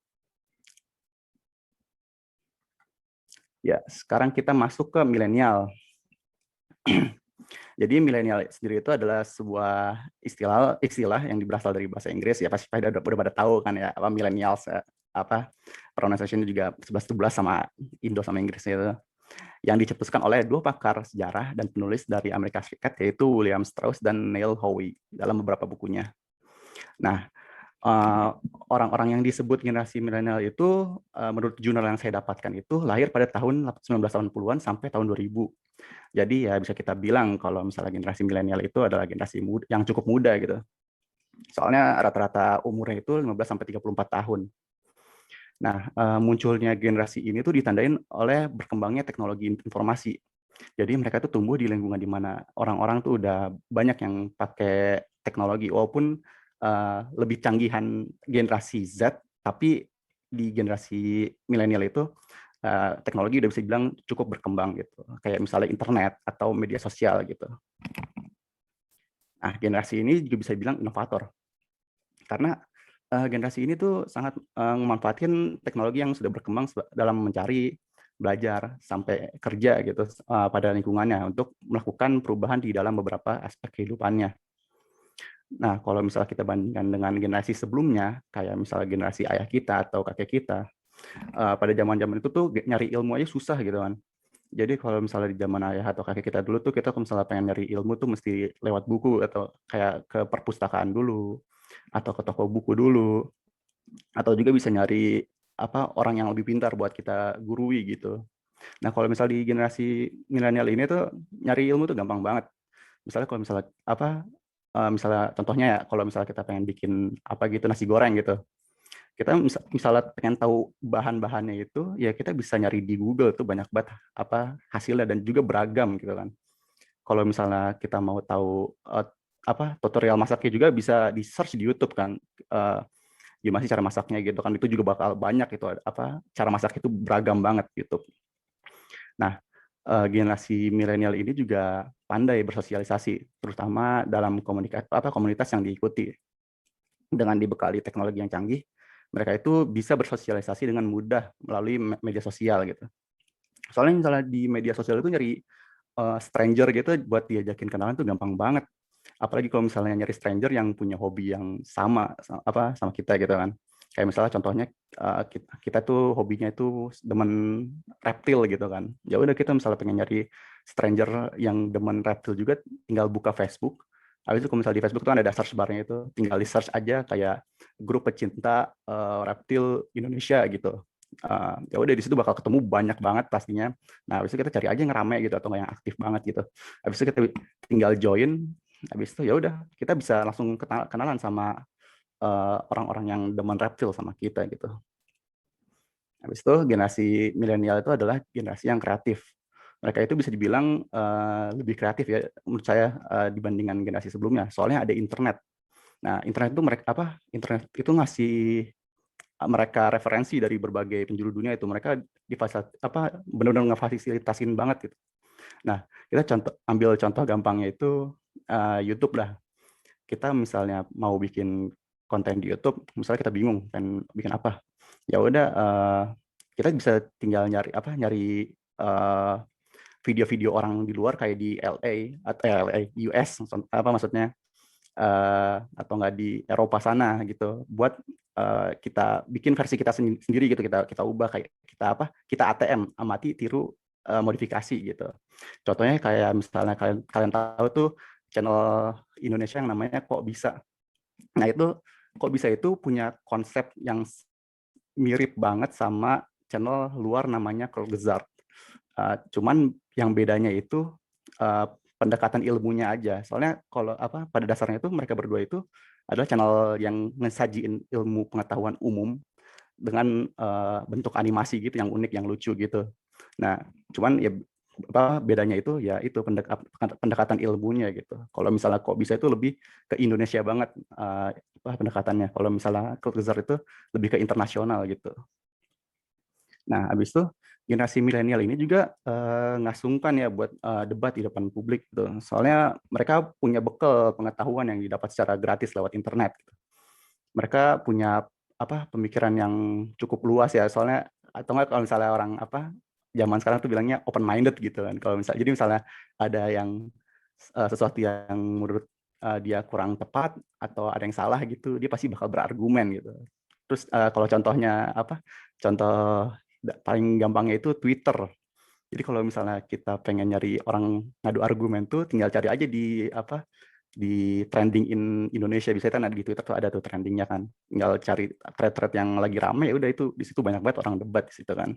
Ya, sekarang kita masuk ke milenial. Jadi milenial sendiri itu adalah sebuah istilah yang berasal dari bahasa Inggris ya, pasti udah pada tahu kan ya apa millennials pronunciation juga 11-12 sama Indo sama Inggrisnya itu, yang dicetuskan oleh dua pakar sejarah dan penulis dari Amerika Serikat yaitu William Strauss dan Neil Howe dalam beberapa bukunya. Nah, orang-orang yang disebut generasi milenial itu menurut jurnal yang saya dapatkan itu lahir pada tahun 1980-an sampai tahun 2000. Jadi ya bisa kita bilang kalau misalnya generasi milenial itu adalah generasi yang cukup muda gitu. Soalnya rata-rata umurnya itu 15 sampai 34 tahun. Nah, munculnya generasi ini tuh ditandain oleh berkembangnya teknologi informasi. Jadi mereka tuh tumbuh di lingkungan di mana orang-orang tuh udah banyak yang pakai teknologi, walaupun lebih canggihan generasi Z, tapi di generasi milenial itu teknologi udah bisa dibilang cukup berkembang gitu, kayak misalnya internet atau media sosial gitu. Nah, generasi ini juga bisa dibilang inovator, karena generasi ini tuh sangat memanfaatkan teknologi yang sudah berkembang dalam mencari, belajar, sampai kerja gitu pada lingkungannya untuk melakukan perubahan di dalam beberapa aspek kehidupannya. Nah, kalau misalnya kita bandingkan dengan generasi sebelumnya, kayak misalnya generasi ayah kita atau kakek kita, pada zaman-zaman itu tuh nyari ilmu aja susah gitu kan. Jadi kalau misalnya di zaman ayah atau kakek kita dulu tuh kita kalau misalnya pengen nyari ilmu tuh mesti lewat buku atau kayak ke perpustakaan dulu atau ke toko buku dulu, atau juga bisa nyari orang yang lebih pintar buat kita gurui gitu. Nah, kalau misalnya di generasi milenial ini tuh nyari ilmu tuh gampang banget. Misalnya kalau misalnya misalnya contohnya ya, kalau misalnya kita pengen bikin gitu nasi goreng gitu, kita misalnya pengen tahu bahan-bahannya itu ya kita bisa nyari di Google tuh banyak banget hasilnya dan juga beragam gitu kan. Kalau misalnya kita mau tahu tutorial masaknya juga bisa di search di YouTube kan, gimana sih cara masaknya gitu kan, itu juga bakal banyak itu cara masak itu beragam banget gitu. Nah, generasi milenial ini juga pandai bersosialisasi, terutama dalam komunitas yang diikuti. Dengan dibekali teknologi yang canggih, mereka itu bisa bersosialisasi dengan mudah melalui media sosial gitu. Soalnya misalnya di media sosial itu nyari stranger gitu buat diajakin kenalan tuh gampang banget. Apalagi kalau misalnya nyari stranger yang punya hobi yang sama kita gitu kan. Kayak misalnya contohnya kita tuh hobinya itu demen reptil gitu kan. Ya udah kita misalnya pengen nyari stranger yang demen reptil juga, tinggal buka Facebook. Habis itu kalau misalnya di Facebook tuh ada search bar-nya itu, tinggal di search aja kayak grup pecinta reptil Indonesia gitu. Ya udah di situ bakal ketemu banyak banget pastinya. Nah, habis itu kita cari aja yang rame gitu atau yang aktif banget gitu. Habis itu kita tinggal join. Habis itu ya udah kita bisa langsung kenalan sama orang-orang yang demen reptil sama kita gitu. Habis itu generasi milenial itu adalah generasi yang kreatif. Mereka itu bisa dibilang lebih kreatif ya menurut saya dibandingkan generasi sebelumnya. Soalnya ada internet. Nah, internet itu internet itu ngasih mereka referensi dari berbagai penjuru dunia itu. Mereka benar-benar ngefasilitasin banget gitu. Nah, kita ambil contoh gampangnya itu YouTube lah. Kita misalnya mau bikin konten di YouTube, misalnya kita bingung pengen bikin apa, ya udah kita bisa tinggal nyari video-video orang di luar kayak di LA atau LA US apa maksudnya atau enggak di Eropa sana gitu buat kita bikin versi kita sendiri gitu, kita ubah kayak kita ATM, amati tiru modifikasi gitu. Contohnya kayak misalnya kalian tahu tuh channel Indonesia yang namanya Kok Bisa. Nah itu Kok Bisa itu punya konsep yang mirip banget sama channel luar namanya Kurlgezard. Cuman yang bedanya itu pendekatan ilmunya aja. Soalnya kalau pada dasarnya itu mereka berdua itu adalah channel yang ngesajiin ilmu pengetahuan umum dengan bentuk animasi gitu yang unik, yang lucu gitu. Nah, cuman ya bedanya itu ya itu pendekatan ilmunya gitu. Kalau misalnya Kok Bisa itu lebih ke Indonesia banget pendekatannya. Kalau misalnya Kurlgezard itu lebih ke internasional gitu. Nah, habis itu generasi milenial ini juga nggak sungkan ya buat debat di depan publik gitu. Soalnya mereka punya bekal pengetahuan yang didapat secara gratis lewat internet. Gitu. Mereka punya pemikiran yang cukup luas ya. Soalnya atau nggak kalau misalnya orang zaman sekarang tuh bilangnya open minded gitu kan. Kalau misalnya jadi misalnya ada yang sesuatu yang menurut dia kurang tepat atau ada yang salah gitu, dia pasti bakal berargumen gitu. Terus kalau contohnya contoh paling gampangnya itu Twitter. Jadi kalau misalnya kita pengen nyari orang ngadu argumen tuh tinggal cari aja di trending in Indonesia, bisa kan di Twitter tuh ada tuh trendingnya kan. Tinggal cari thread-thread yang lagi rame, ya udah itu di situ banyak banget orang debat di situ kan.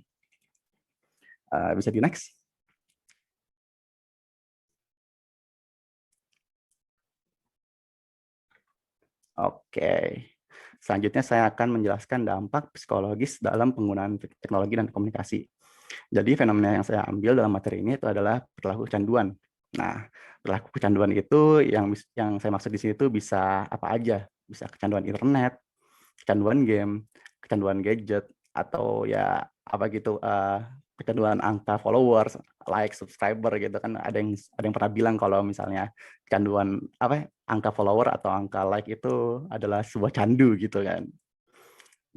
Bisa di next. Oke. Selanjutnya saya akan menjelaskan dampak psikologis dalam penggunaan teknologi dan komunikasi. Jadi fenomena yang saya ambil dalam materi ini itu adalah perilaku kecanduan. Nah, perilaku kecanduan itu yang saya maksud di sini itu bisa apa aja, bisa kecanduan internet, kecanduan game, kecanduan gadget, atau ya kecanduan angka followers, like, subscriber gitu kan. Ada yang pernah bilang kalau misalnya kecanduan angka follower atau angka like itu adalah sebuah candu gitu kan.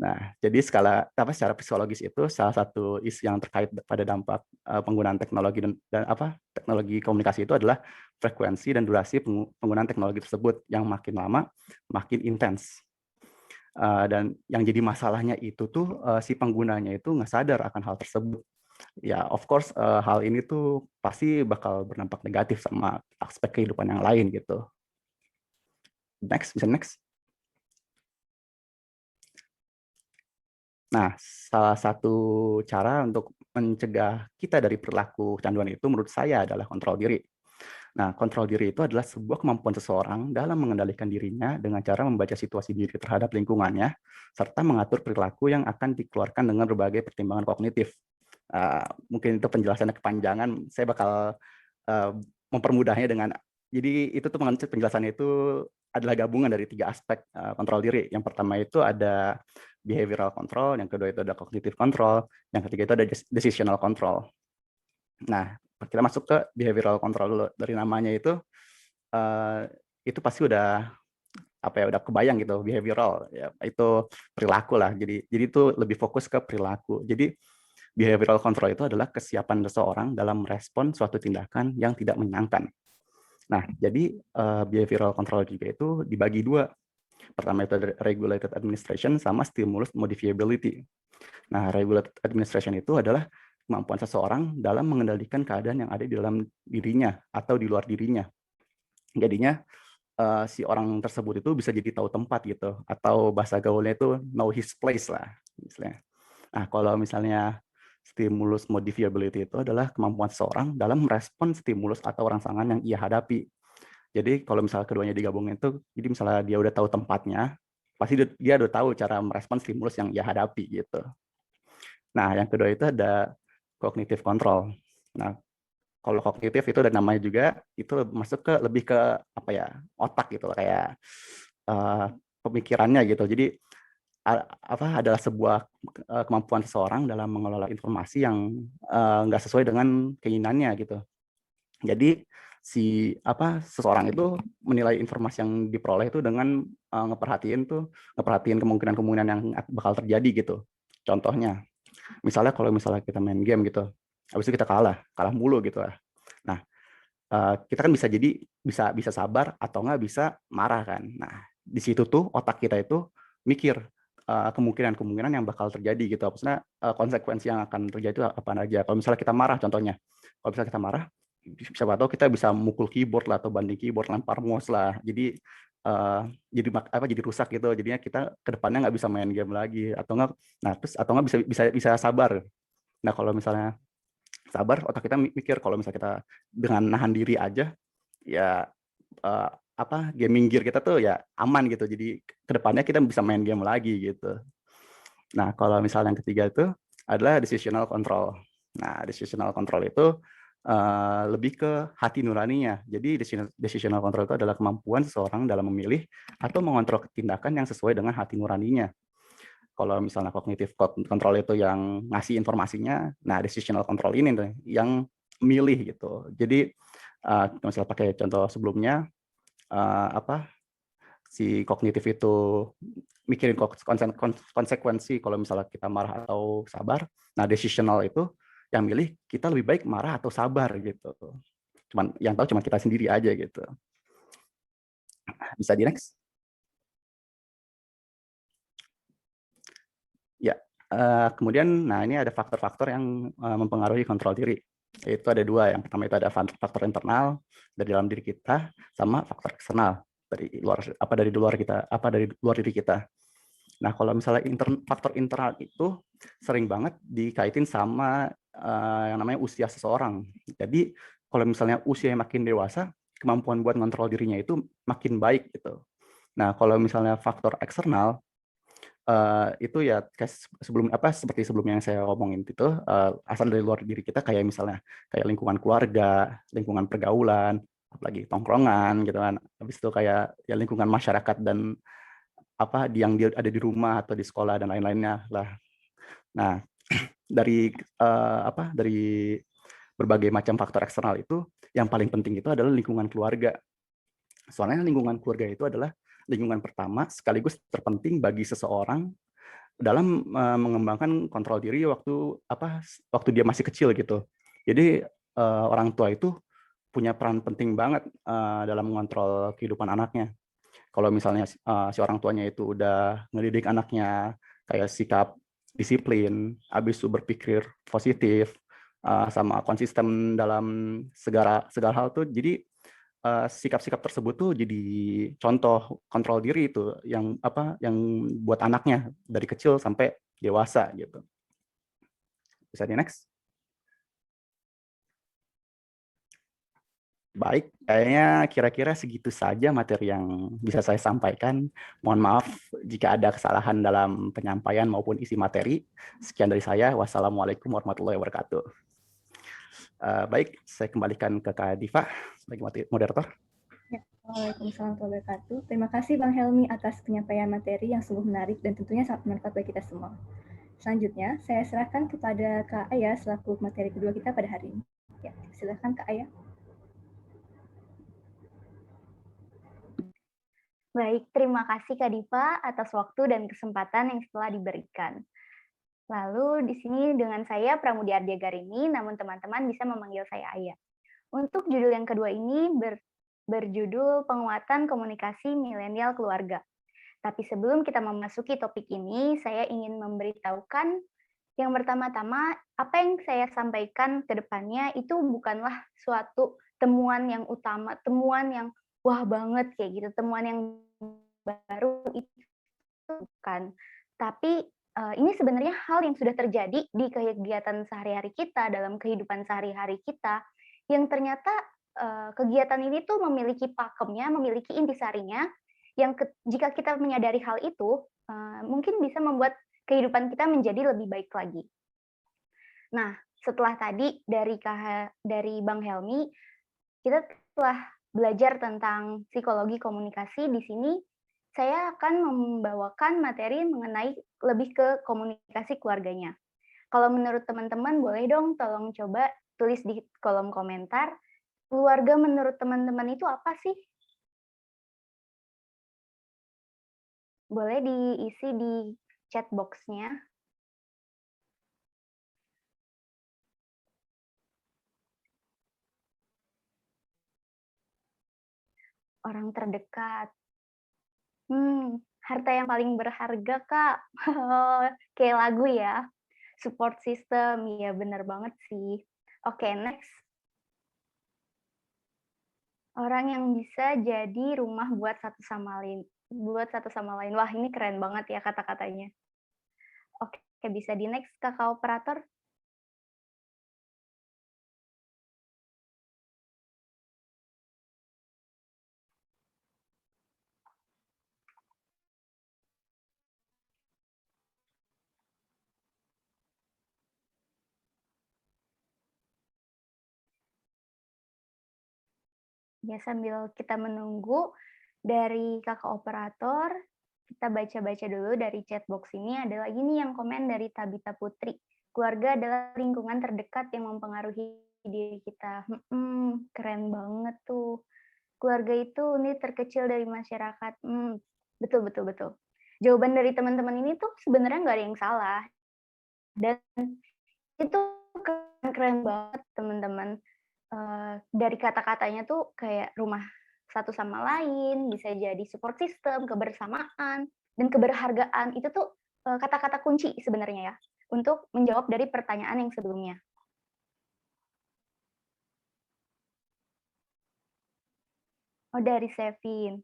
Nah, jadi secara psikologis itu salah satu isu yang terkait pada dampak penggunaan teknologi dan teknologi komunikasi itu adalah frekuensi dan durasi penggunaan teknologi tersebut yang makin lama makin intens. Dan yang jadi masalahnya itu tuh si penggunanya itu nggak sadar akan hal tersebut. Ya, of course hal ini tuh pasti bakal berdampak negatif sama aspek kehidupan yang lain gitu. Next, bisa next. Nah, salah satu cara untuk mencegah kita dari perilaku kecanduan itu menurut saya adalah kontrol diri. Nah, kontrol diri itu adalah sebuah kemampuan seseorang dalam mengendalikan dirinya dengan cara membaca situasi diri terhadap lingkungannya, serta mengatur perilaku yang akan dikeluarkan dengan berbagai pertimbangan kognitif. Mungkin itu penjelasannya kepanjangan, saya bakal mempermudahnya dengan, jadi itu tuh penjelasannya itu adalah gabungan dari 3 aspek kontrol diri. Yang pertama itu ada behavioral control, yang kedua itu ada cognitive control, yang ketiga itu ada decisional control. Nah, kita masuk ke behavioral control dulu. Dari namanya itu pasti udah udah kebayang gitu, behavioral ya, itu perilaku lah. Jadi itu lebih fokus ke perilaku. Jadi behavioral control itu adalah kesiapan seseorang dalam merespon suatu tindakan yang tidak menyenangkan. Nah, jadi behavioral control juga itu dibagi 2. Pertama itu ada regulated administration sama stimulus modifiability. Nah, regulated administration itu adalah kemampuan seseorang dalam mengendalikan keadaan yang ada di dalam dirinya atau di luar dirinya. Jadinya si orang tersebut itu bisa jadi tahu tempat gitu, atau bahasa gaulnya itu know his place lah misalnya. Nah, kalau misalnya stimulus modifiability itu adalah kemampuan seseorang dalam merespon stimulus atau rangsangan yang ia hadapi. Jadi kalau misalnya keduanya digabungin itu, jadi misalnya dia udah tahu tempatnya, pasti dia udah tahu cara merespon stimulus yang ia hadapi gitu. Nah, yang kedua itu ada cognitive control. Nah, kalau kognitif itu ada namanya juga, itu masuk ke lebih ke otak gitu, kayak pemikirannya gitu. Jadi adalah sebuah kemampuan seseorang dalam mengelola informasi yang nggak sesuai dengan keinginannya gitu. Jadi seseorang itu menilai informasi yang diperoleh itu dengan ngeperhatiin kemungkinan-kemungkinan yang bakal terjadi gitu. Contohnya, misalnya kalau kita main game gitu, habis itu kita kalah mulu gitu lah. Nah, kita kan bisa sabar atau nggak bisa marah kan. Nah, di situ tuh otak kita itu mikir kemungkinan-kemungkinan yang bakal terjadi gitu. Maksudnya konsekuensi yang akan terjadi itu apa aja. Kalau misalnya kita marah contohnya. Kalau misalnya kita marah, siapa tahu kita bisa mukul keyboard lah atau banting keyboard, lempar mouse lah. Jadi rusak gitu. Jadinya kita kedepannya nggak bisa main game lagi atau nggak bisa sabar. Nah, kalau misalnya sabar, otak kita mikir kalau misalnya kita dengan nahan diri aja, ya gaming gear kita tuh ya aman gitu. Jadi kedepannya kita bisa main game lagi gitu. Nah, kalau misalnya yang ketiga itu adalah decisional control. Nah, decisional control itu lebih ke hati nuraninya. Jadi decisional control itu adalah kemampuan seseorang dalam memilih atau mengontrol tindakan yang sesuai dengan hati nuraninya. Kalau misalnya cognitive control itu yang ngasih informasinya, nah decisional control ini tuh yang milih gitu. Jadi misalnya pakai contoh sebelumnya, si kognitif itu mikirin konsekuensi kalau misalnya kita marah atau sabar. Nah, decisional itu yang milih kita lebih baik marah atau sabar gitu. Yang tahu cuma kita sendiri aja gitu. Bisa di next? Ya, kemudian nah ini ada faktor-faktor yang mempengaruhi kontrol diri. Itu ada dua. Yang pertama itu ada faktor internal dari dalam diri kita sama faktor eksternal dari luar diri kita. Nah, kalau misalnya faktor internal itu sering banget dikaitin sama yang namanya usia seseorang. Jadi kalau misalnya usia yang makin dewasa, kemampuan buat ngontrol dirinya itu makin baik gitu. Nah, kalau misalnya faktor eksternal itu ya seperti sebelumnya yang saya omongin itu asal dari luar diri kita, kayak misalnya kayak lingkungan keluarga, lingkungan pergaulan, apalagi tongkrongan gitu kan. Habis itu kayak ya lingkungan masyarakat dan yang dia ada di rumah atau di sekolah dan lain-lainnya lah. Nah, dari berbagai macam faktor eksternal itu yang paling penting itu adalah lingkungan keluarga. Soalnya lingkungan keluarga itu adalah lingkungan pertama sekaligus terpenting bagi seseorang dalam mengembangkan kontrol diri waktu dia masih kecil gitu. Jadi orang tua itu punya peran penting banget dalam mengontrol kehidupan anaknya. Kalau misalnya si orang tuanya itu udah ngedidik anaknya kayak sikap disiplin, habis itu berpikir positif, sama konsisten dalam segala hal tuh, jadi sikap-sikap tersebut tuh jadi contoh kontrol diri itu yang buat anaknya dari kecil sampai dewasa gitu. Bisa di next? Baik, kayaknya kira-kira segitu saja materi yang bisa saya sampaikan. Mohon maaf jika ada kesalahan dalam penyampaian maupun isi materi. Sekian dari saya. Wassalamualaikum warahmatullahi wabarakatuh. Baik, saya kembalikan ke Kak Diva sebagai moderator. Ya, Waalaikumsalam warahmatullahi wabarakatuh. Terima kasih Bang Helmi atas penyampaian materi yang sungguh menarik dan tentunya sangat bermanfaat bagi kita semua. Selanjutnya, saya serahkan kepada Kak Aya selaku materi kedua kita pada hari ini. Ya, silakan Kak Aya. Baik, terima kasih Kak Diva atas waktu dan kesempatan yang telah diberikan. Lalu di sini dengan saya Pramudia Ardiagarini, namun teman-teman bisa memanggil saya Aya. Untuk judul yang kedua ini berjudul Penguatan Komunikasi Milenial Keluarga. Tapi sebelum kita memasuki topik ini, saya ingin memberitahukan yang pertama-tama, apa yang saya sampaikan ke depannya itu bukanlah suatu temuan yang utama, temuan yang wah banget kayak gitu, temuan yang baru itu bukan. Tapi ini sebenarnya hal yang sudah terjadi di kegiatan sehari-hari kita, dalam kehidupan sehari-hari kita, yang ternyata kegiatan ini tuh memiliki pakemnya, memiliki intisarinya, yang jika kita menyadari hal itu, mungkin bisa membuat kehidupan kita menjadi lebih baik lagi. Nah, setelah tadi dari Bang Helmi, kita telah belajar tentang psikologi komunikasi. Di sini saya akan membawakan materi mengenai lebih ke komunikasi keluarganya. Kalau menurut teman-teman, boleh dong tolong coba tulis di kolom komentar, keluarga menurut teman-teman itu apa sih? Boleh diisi di chat box-nya. Orang terdekat. Harta yang paling berharga, Kak. Kayak lagu ya. Support system, iya bener banget sih. Oke, next. Orang yang bisa jadi rumah buat satu sama lain. Wah, ini keren banget ya kata-katanya. Oke, bisa di next, Kakak operator. Ya, sambil kita menunggu dari kakak operator, kita baca-baca dulu dari chat box ini. Ada lagi nih yang komen dari Tabita Putri. Keluarga adalah lingkungan terdekat yang mempengaruhi diri kita. Keren banget tuh. Keluarga itu unit terkecil dari masyarakat. Betul, betul, betul. Jawaban dari teman-teman ini tuh sebenarnya nggak ada yang salah. Dan itu keren banget, teman-teman. Dari kata-katanya tuh kayak rumah satu sama lain, bisa jadi support system, kebersamaan, dan keberhargaan. Itu tuh kata-kata kunci sebenarnya ya, untuk menjawab dari pertanyaan yang sebelumnya. Oh, dari Sevin.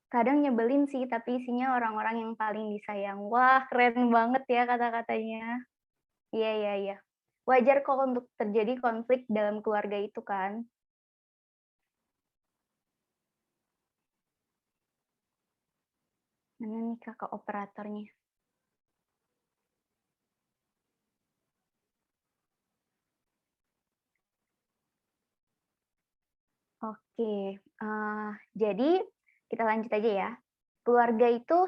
Kadang nyebelin sih, tapi isinya orang-orang yang paling disayang. Wah, keren banget ya kata-katanya. Iya, iya, iya. Wajar kok untuk terjadi konflik dalam keluarga itu kan. Mana nih kakak operatornya? Oke, jadi kita lanjut aja ya. Keluarga itu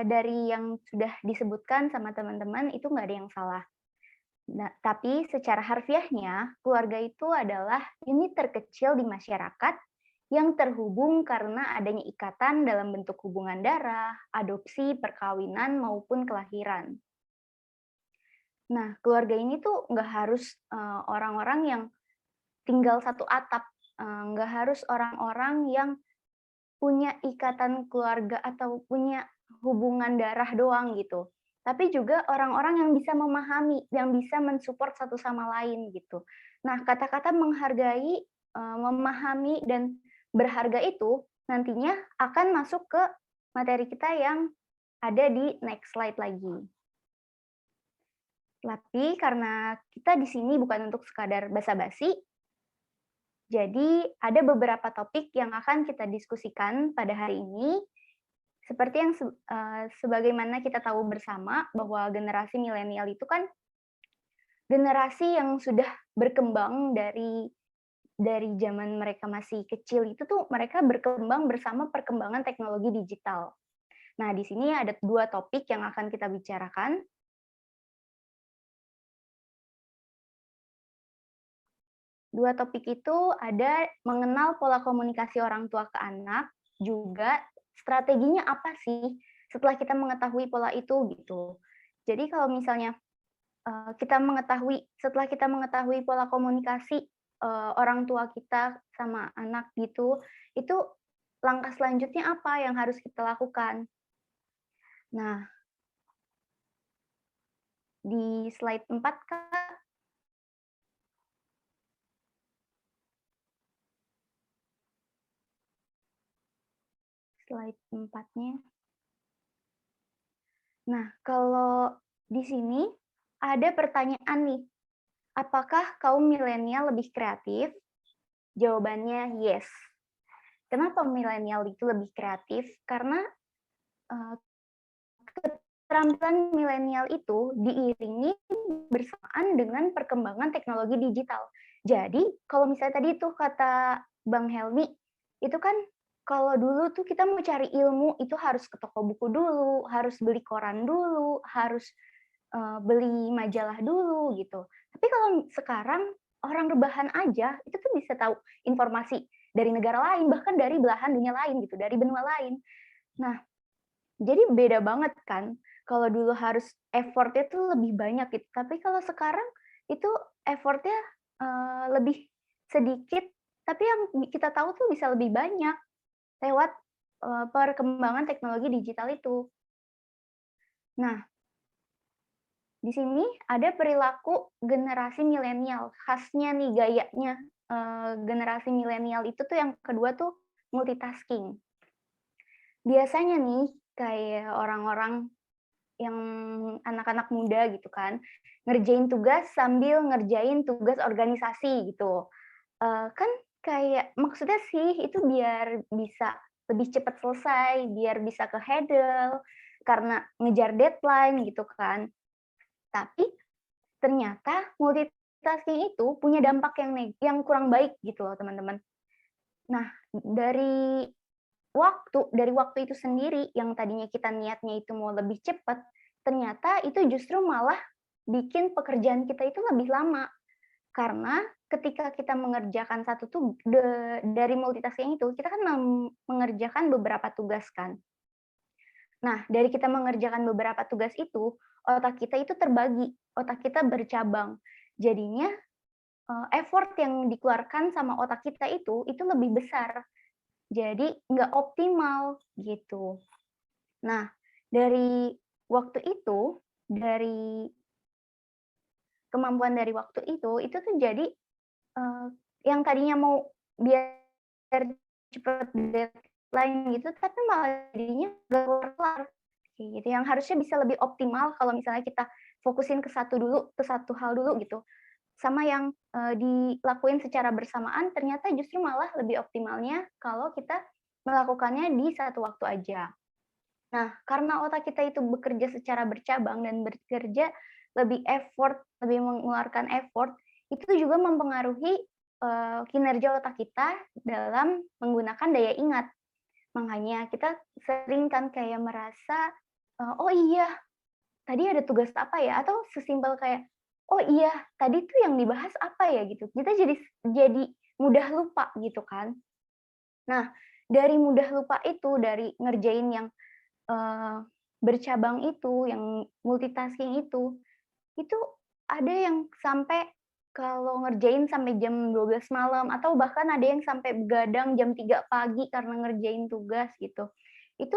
dari yang sudah disebutkan sama teman-teman itu nggak ada yang salah. Nah, tapi secara harfiahnya, keluarga itu adalah unit terkecil di masyarakat yang terhubung karena adanya ikatan dalam bentuk hubungan darah, adopsi, perkawinan, maupun kelahiran. Nah, keluarga ini tuh nggak harus orang-orang yang tinggal satu atap, nggak harus orang-orang yang punya ikatan keluarga atau punya hubungan darah doang gitu. Tapi juga orang-orang yang bisa memahami, yang bisa mensupport satu sama lain gitu. Nah, kata-kata menghargai, memahami, dan berharga itu nantinya akan masuk ke materi kita yang ada di next slide lagi. Tapi karena kita di sini bukan untuk sekadar basa-basi, jadi ada beberapa topik yang akan kita diskusikan pada hari ini. Seperti yang sebagaimana kita tahu bersama bahwa generasi milenial itu kan generasi yang sudah berkembang dari zaman mereka masih kecil itu tuh mereka berkembang bersama perkembangan teknologi digital. Nah, di sini ada 2 topik yang akan kita bicarakan. Dua topik itu ada mengenal pola komunikasi orang tua ke anak, juga strateginya apa sih setelah kita mengetahui pola itu gitu. Jadi kalau misalnya setelah kita mengetahui pola komunikasi orang tua kita sama anak gitu, itu langkah selanjutnya apa yang harus kita lakukan. Nah, di slide 4 Kak. Slide 4-nya. Nah, kalau di sini ada pertanyaan nih, apakah kaum milenial lebih kreatif? Jawabannya yes. Kenapa milenial itu lebih kreatif? Karena keterampilan milenial itu diiringi bersamaan dengan perkembangan teknologi digital. Jadi, kalau misalnya tadi tuh kata Bang Helmi, itu kan kalau dulu tuh kita mau cari ilmu itu harus ke toko buku dulu, harus beli koran dulu, harus beli majalah dulu gitu. Tapi kalau sekarang orang rebahan aja itu tuh bisa tahu informasi dari negara lain, bahkan dari belahan dunia lain gitu, dari benua lain. Nah, jadi beda banget kan. Kalau dulu harus effort-nya tuh lebih banyak gitu. Tapi kalau sekarang itu effort-nya lebih sedikit, tapi yang kita tahu tuh bisa lebih banyak. lewat perkembangan teknologi digital itu. Nah, di sini ada perilaku generasi milenial, khasnya nih gayanya generasi milenial itu tuh yang kedua tuh multitasking. Biasanya nih kayak orang-orang yang anak-anak muda gitu kan, ngerjain tugas sambil ngerjain tugas organisasi gitu. Kan kayak maksudnya sih itu biar bisa lebih cepat selesai, biar bisa ke handle, karena ngejar deadline gitu kan. Tapi ternyata multitasking itu punya dampak yang kurang baik gitu loh teman-teman. Nah, dari waktu itu sendiri yang tadinya kita niatnya itu mau lebih cepat, ternyata itu justru malah bikin pekerjaan kita itu lebih lama. Karena ketika kita mengerjakan satu dari multitasking itu, kita kan mengerjakan beberapa tugas kan. Nah, dari kita mengerjakan beberapa tugas itu, otak kita itu terbagi, otak kita bercabang. Jadinya effort yang dikeluarkan sama otak kita itu lebih besar. Jadi nggak optimal gitu. Nah, dari waktu itu, dari kemampuan dari waktu itu tuh jadi yang tadinya mau biar cepet deadline gitu, tapi malah jadinya nggak kelar-kelar. Kayak gitu, yang harusnya bisa lebih optimal kalau misalnya kita fokusin ke satu hal dulu gitu. Sama yang dilakuin secara bersamaan, ternyata justru malah lebih optimalnya kalau kita melakukannya di satu waktu aja. Nah, karena otak kita itu bekerja secara bercabang dan bekerja lebih mengeluarkan effort, itu juga mempengaruhi kinerja otak kita dalam menggunakan daya ingat. Makanya kita sering kan kayak merasa, oh iya, tadi ada tugas apa ya? Atau sesimpel kayak, oh iya, tadi tuh yang dibahas apa ya gitu. Kita jadi mudah lupa gitu kan. Nah, dari mudah lupa itu, dari ngerjain yang bercabang itu, yang multitasking itu ada yang sampai kalau ngerjain sampai jam 12 malam, atau bahkan ada yang sampai begadang jam 3 pagi karena ngerjain tugas gitu. Itu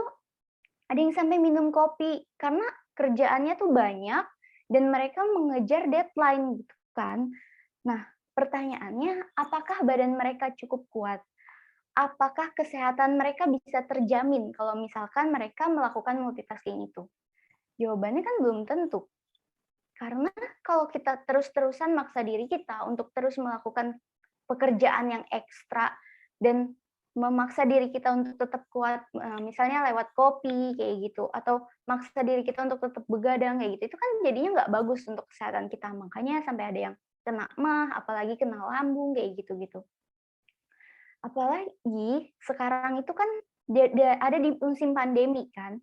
ada yang sampai minum kopi, karena kerjaannya tuh banyak, dan mereka mengejar deadline gitu kan. Nah, pertanyaannya, apakah badan mereka cukup kuat? Apakah kesehatan mereka bisa terjamin kalau misalkan mereka melakukan multitasking itu? Jawabannya kan belum tentu. Karena kalau kita terus-terusan maksa diri kita untuk terus melakukan pekerjaan yang ekstra dan memaksa diri kita untuk tetap kuat, misalnya lewat kopi kayak gitu, atau maksa diri kita untuk tetap begadang kayak gitu, itu kan jadinya nggak bagus untuk kesehatan kita. Makanya sampai ada yang kena mah, apalagi kena lambung kayak gitu-gitu. Apalagi sekarang itu kan ada di musim pandemi kan.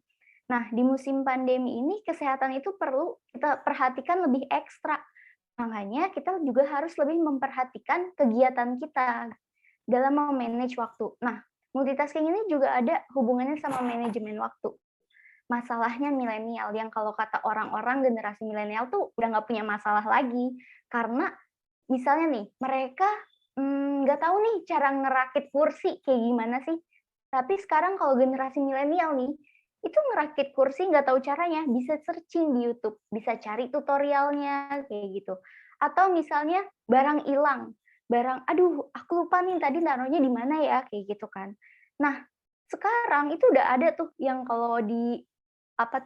Nah, di musim pandemi ini kesehatan itu perlu kita perhatikan lebih ekstra. Makanya kita juga harus lebih memperhatikan kegiatan kita dalam memanage waktu. Nah, multitasking ini juga ada hubungannya sama manajemen waktu. Masalahnya milenial, yang kalau kata orang-orang generasi milenial tuh udah nggak punya masalah lagi. Karena misalnya nih, mereka nggak tahu nih cara ngerakit kursi kayak gimana sih. Tapi sekarang kalau generasi milenial nih, itu ngerakit kursi nggak tahu caranya, bisa searching di YouTube, bisa cari tutorialnya kayak gitu. Atau misalnya barang hilang, aduh aku lupa nih tadi naruhnya di mana ya, kayak gitu kan. Nah, sekarang itu udah ada tuh yang kalau di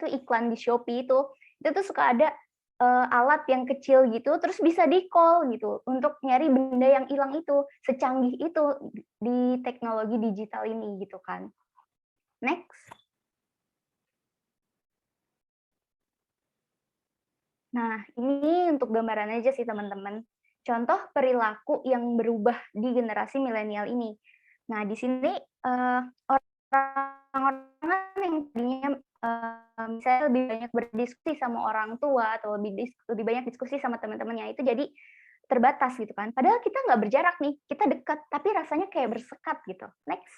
iklan di Shopee itu tuh suka ada alat yang kecil gitu, terus bisa di-call gitu, untuk nyari benda yang hilang itu, secanggih itu di teknologi digital ini gitu kan. Next. Nah, ini untuk gambaran aja sih teman-teman. Contoh perilaku yang berubah di generasi milenial ini. Nah, di sini orang-orang yang tadinya misalnya lebih banyak berdiskusi sama orang tua atau lebih banyak diskusi sama teman-temannya, itu jadi terbatas gitu kan. Padahal kita nggak berjarak nih, kita dekat, tapi rasanya kayak bersekat gitu. Next.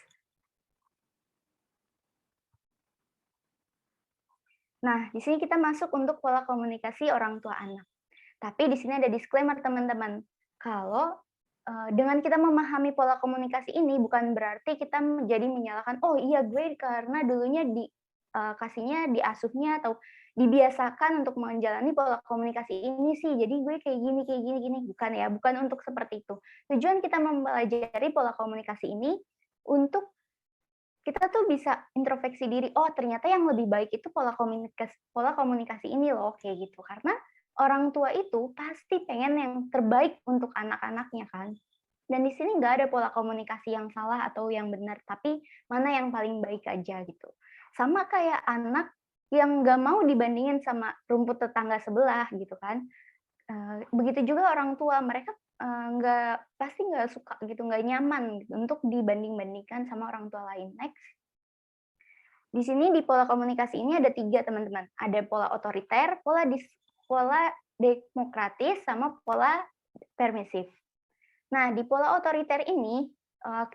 Nah, di sini kita masuk untuk pola komunikasi orang tua anak. Tapi di sini ada disclaimer teman-teman. Kalau dengan kita memahami pola komunikasi ini bukan berarti kita menjadi menyalahkan, oh iya gue karena dulunya kasihnya, diasuhnya atau dibiasakan untuk menjalani pola komunikasi ini sih, jadi gue kayak gini. Bukan ya, bukan untuk seperti itu. Tujuan kita mempelajari pola komunikasi ini untuk kita tuh bisa introspeksi diri, oh ternyata yang lebih baik itu pola komunikasi ini loh, kayak gitu. Karena orang tua itu pasti pengen yang terbaik untuk anak-anaknya kan. Dan di sini nggak ada pola komunikasi yang salah atau yang benar, tapi mana yang paling baik aja gitu. Sama kayak anak yang nggak mau dibandingin sama rumput tetangga sebelah gitu kan. Begitu juga orang tua, mereka pasti nggak suka gitu, nggak nyaman gitu, untuk dibanding-bandingkan sama orang tua lain. Next. Di sini di pola komunikasi ini ada 3 teman-teman. Ada pola otoriter, pola demokratis, sama pola permisif. Nah, di pola otoriter ini,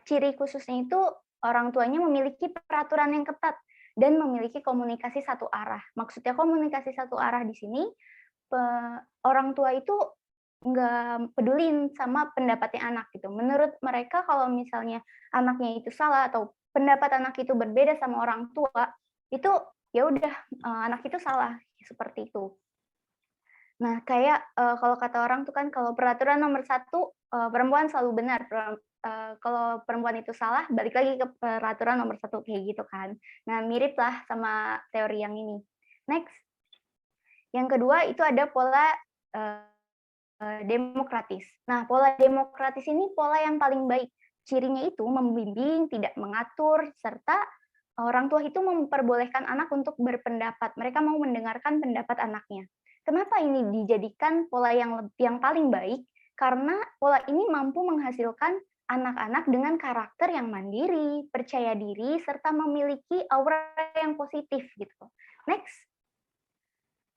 ciri khususnya itu orang tuanya memiliki peraturan yang ketat dan memiliki komunikasi satu arah. Maksudnya komunikasi satu arah di sini, orang tua itu nggak pedulin sama pendapatnya anak gitu. Menurut mereka kalau misalnya anaknya itu salah atau pendapat anak itu berbeda sama orang tua, itu ya udah anak itu salah, seperti itu. Nah, kayak kalau kata orang tuh kan kalau peraturan nomor 1 perempuan selalu benar. Kalau perempuan itu salah, balik lagi ke peraturan nomor 1 kayak gitu kan. Nah, mirip lah sama teori yang ini. Next. Yang kedua itu ada pola demokratis. Nah, pola demokratis ini pola yang paling baik. Cirinya itu membimbing, tidak mengatur, serta orang tua itu memperbolehkan anak untuk berpendapat. Mereka mau mendengarkan pendapat anaknya. Kenapa ini dijadikan pola yang paling baik? Karena pola ini mampu menghasilkan anak-anak dengan karakter yang mandiri, percaya diri, serta memiliki aura yang positif gitu. Next.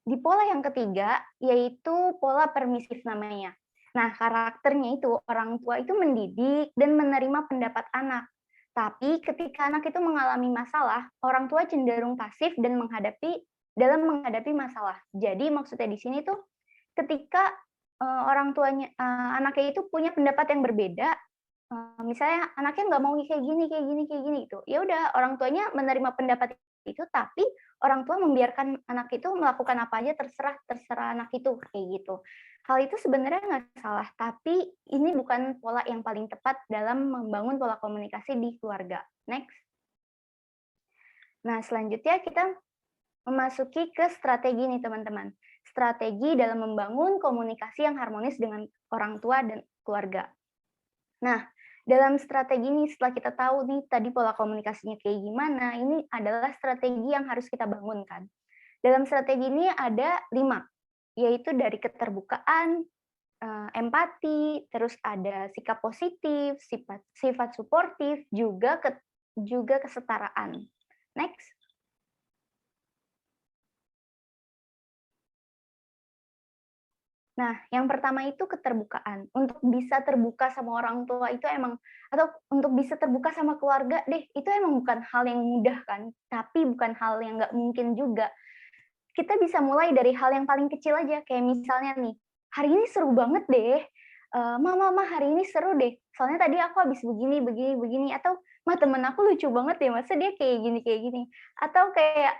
Di pola yang ketiga, yaitu pola permisif namanya. Nah, karakternya itu orang tua itu mendidik dan menerima pendapat anak. Tapi ketika anak itu mengalami masalah, orang tua cenderung pasif dan dalam menghadapi masalah. Jadi maksudnya di sini tuh ketika orang tuanya anaknya itu punya pendapat yang berbeda, misalnya anaknya nggak mau kayak gini gitu. Ya udah orang tuanya menerima pendapat itu, tapi orang tua membiarkan anak itu melakukan apa aja terserah anak itu kayak gitu. Hal itu sebenarnya nggak salah, tapi ini bukan pola yang paling tepat dalam membangun pola komunikasi di keluarga. Next. Nah, selanjutnya kita memasuki ke strategi nih teman-teman. Strategi dalam membangun komunikasi yang harmonis dengan orang tua dan keluarga. Nah, dalam strategi ini setelah kita tahu nih tadi pola komunikasinya kayak gimana, ini adalah strategi yang harus kita bangunkan. Dalam strategi ini ada 5, yaitu dari keterbukaan, empati, terus ada sikap positif, sifat suportif, juga kesetaraan. Next. Nah, yang pertama itu keterbukaan. Untuk bisa terbuka sama orang tua itu emang, atau untuk bisa terbuka sama keluarga deh, itu emang bukan hal yang mudah kan, tapi bukan hal yang nggak mungkin juga. Kita bisa mulai dari hal yang paling kecil aja, kayak misalnya nih, hari ini seru banget deh, mama hari ini seru deh, soalnya tadi aku habis begini, atau ma temen aku lucu banget deh, masa dia kayak gini, atau kayak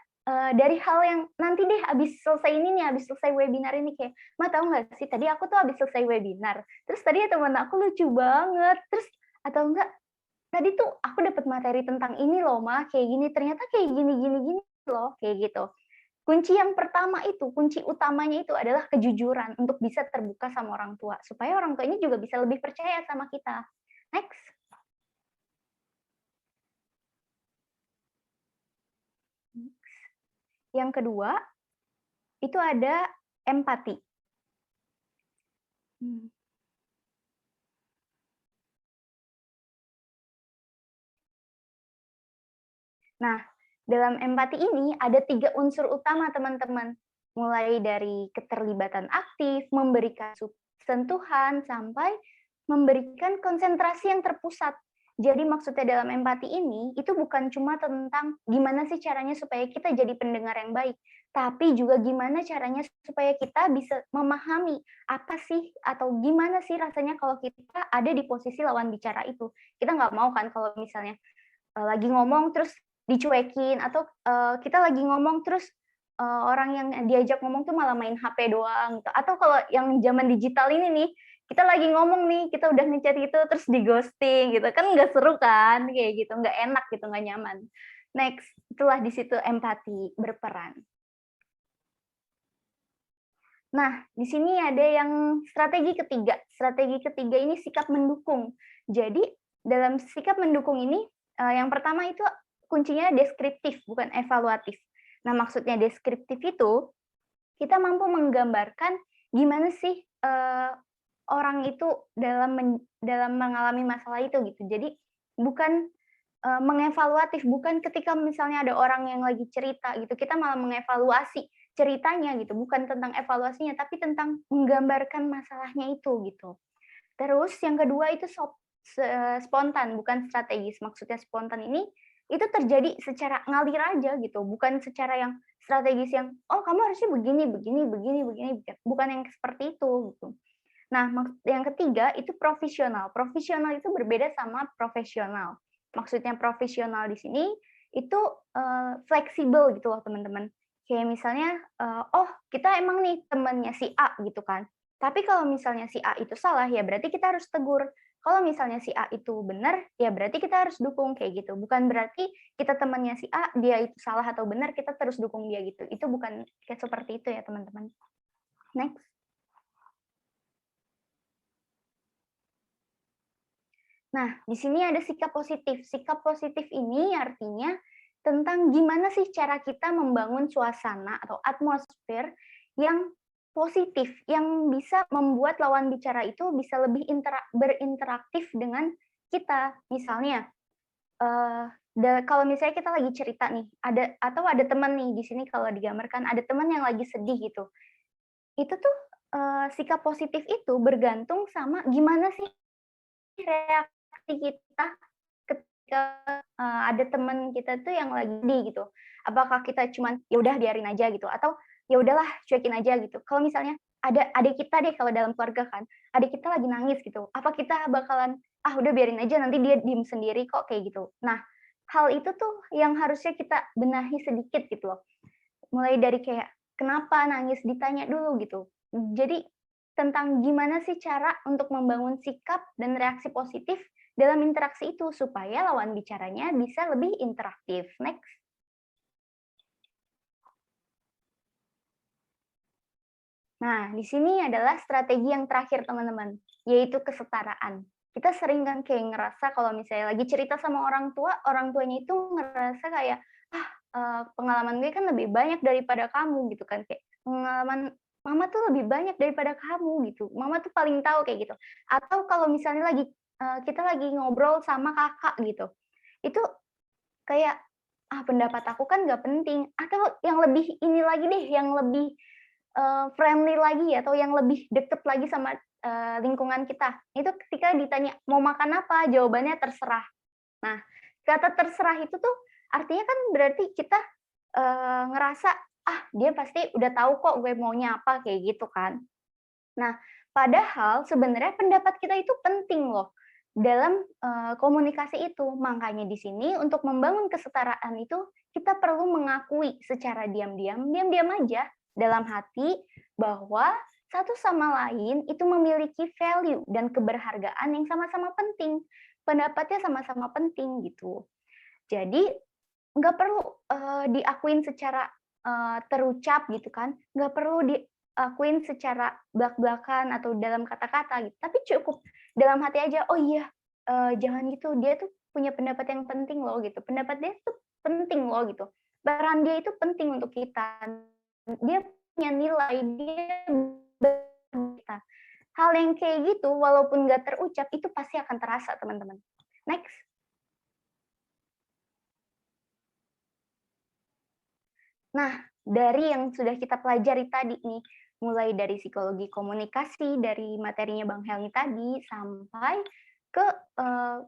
dari hal yang nanti deh habis selesai ini nih, habis selesai webinar ini kayak, ma tahu nggak sih tadi aku tuh habis selesai webinar, terus tadi temen aku lucu banget, terus atau enggak tadi tuh aku dapat materi tentang ini loh ma, kayak gini, ternyata kayak gini loh, kayak gitu. Kunci yang pertama itu, kunci utamanya itu adalah kejujuran untuk bisa terbuka sama orang tua, supaya orang tuanya juga bisa lebih percaya sama kita. Next. Yang kedua, itu ada empati. Nah, dalam empati ini ada 3 unsur utama, teman-teman. Mulai dari keterlibatan aktif, memberikan sentuhan, sampai memberikan konsentrasi yang terpusat. Jadi maksudnya dalam empati ini, itu bukan cuma tentang gimana sih caranya supaya kita jadi pendengar yang baik, tapi juga gimana caranya supaya kita bisa memahami apa sih atau gimana sih rasanya kalau kita ada di posisi lawan bicara itu. Kita nggak mau kan kalau misalnya lagi ngomong terus dicuekin, atau kita lagi ngomong terus orang yang diajak ngomong tuh malah main HP doang gitu. Atau kalau yang zaman digital ini nih, kita lagi ngomong nih, kita udah ngechat gitu terus di ghosting gitu kan, nggak seru kan kayak gitu, nggak enak gitu, nggak nyaman. Next, itulah di situ empati berperan. Nah, di sini ada yang strategi ketiga. Strategi ketiga ini sikap mendukung. Jadi, dalam sikap mendukung ini, yang pertama itu kuncinya deskriptif, bukan evaluatif. Nah, maksudnya deskriptif itu, kita mampu menggambarkan gimana sih orang itu dalam mengalami masalah itu gitu. Jadi, bukan mengevaluatif, bukan ketika misalnya ada orang yang lagi cerita gitu, kita malah mengevaluasi ceritanya gitu, bukan tentang evaluasinya, tapi tentang menggambarkan masalahnya itu gitu. Terus yang kedua itu spontan, bukan strategis. Maksudnya spontan ini itu terjadi secara ngalir aja gitu, bukan secara yang strategis yang oh kamu harusnya begini, bukan yang seperti itu gitu. Nah, yang ketiga itu profesional. Profesional itu berbeda sama profesional. Maksudnya profesional di sini itu fleksibel gitu loh teman-teman. Kayak misalnya, oh kita emang nih temannya si A gitu kan. Tapi kalau misalnya si A itu salah, ya berarti kita harus tegur. Kalau misalnya si A itu benar, ya berarti kita harus dukung kayak gitu. Bukan berarti kita temannya si A, dia itu salah atau benar, kita terus dukung dia gitu. Itu bukan kayak seperti itu ya teman-teman. Next. Nah, di sini ada sikap positif. Sikap positif ini artinya tentang gimana sih cara kita membangun suasana atau atmosfer yang positif, yang bisa membuat lawan bicara itu bisa lebih berinteraktif dengan kita. Misalnya, kalau misalnya kita lagi cerita nih, ada teman nih di sini kalau digambarkan ada teman yang lagi sedih gitu. Itu tuh sikap positif itu bergantung sama gimana sih reaksi kita ketika ada teman kita tuh yang lagi sedih gitu. Apakah kita cuman ya udah biarin aja gitu, atau ya udahlah cuekin aja gitu. Kalau misalnya ada adik kita deh, kalau dalam keluarga kan, adik kita lagi nangis gitu, apa kita bakalan ah udah biarin aja nanti dia diem sendiri kok kayak gitu. Nah, hal itu tuh yang harusnya kita benahi sedikit gitu loh. Mulai dari kayak kenapa nangis ditanya dulu gitu. Jadi tentang gimana sih cara untuk membangun sikap dan reaksi positif dalam interaksi itu supaya lawan bicaranya bisa lebih interaktif. Next. Nah, di sini adalah strategi yang terakhir teman-teman, yaitu kesetaraan. Kita sering kan kayak ngerasa kalau misalnya lagi cerita sama orang tuanya itu ngerasa kayak pengalaman gue kan lebih banyak daripada kamu gitu kan, kayak pengalaman mama tuh lebih banyak daripada kamu gitu, mama tuh paling tahu kayak gitu. Atau kalau misalnya kita lagi ngobrol sama kakak gitu, itu kayak pendapat aku kan nggak penting, atau yang lebih ini lagi deh, yang lebih friendly lagi atau yang lebih deket lagi sama lingkungan kita, itu ketika ditanya mau makan apa, jawabannya terserah. Nah, kata terserah itu tuh artinya kan berarti kita ngerasa dia pasti udah tahu kok gue maunya apa kayak gitu kan. Nah, padahal sebenarnya pendapat kita itu penting loh dalam komunikasi itu. Makanya di sini untuk membangun kesetaraan itu kita perlu mengakui secara diam-diam aja dalam hati bahwa satu sama lain itu memiliki value dan keberhargaan yang sama-sama penting. Pendapatnya sama-sama penting gitu. Jadi nggak perlu diakuin secara terucap gitu kan, nggak perlu diakuin secara belak-belakan atau dalam kata-kata gitu, tapi cukup dalam hati aja, oh iya jangan gitu, dia tuh punya pendapat yang penting loh gitu, pendapat dia tuh penting loh gitu, peran dia itu penting untuk kita, dia punya nilai, dia kita. Hal yang kayak gitu walaupun nggak terucap itu pasti akan terasa teman-teman. Next. Nah, dari yang sudah kita pelajari tadi nih, mulai dari psikologi komunikasi, dari materinya Bang Helmi tadi, sampai ke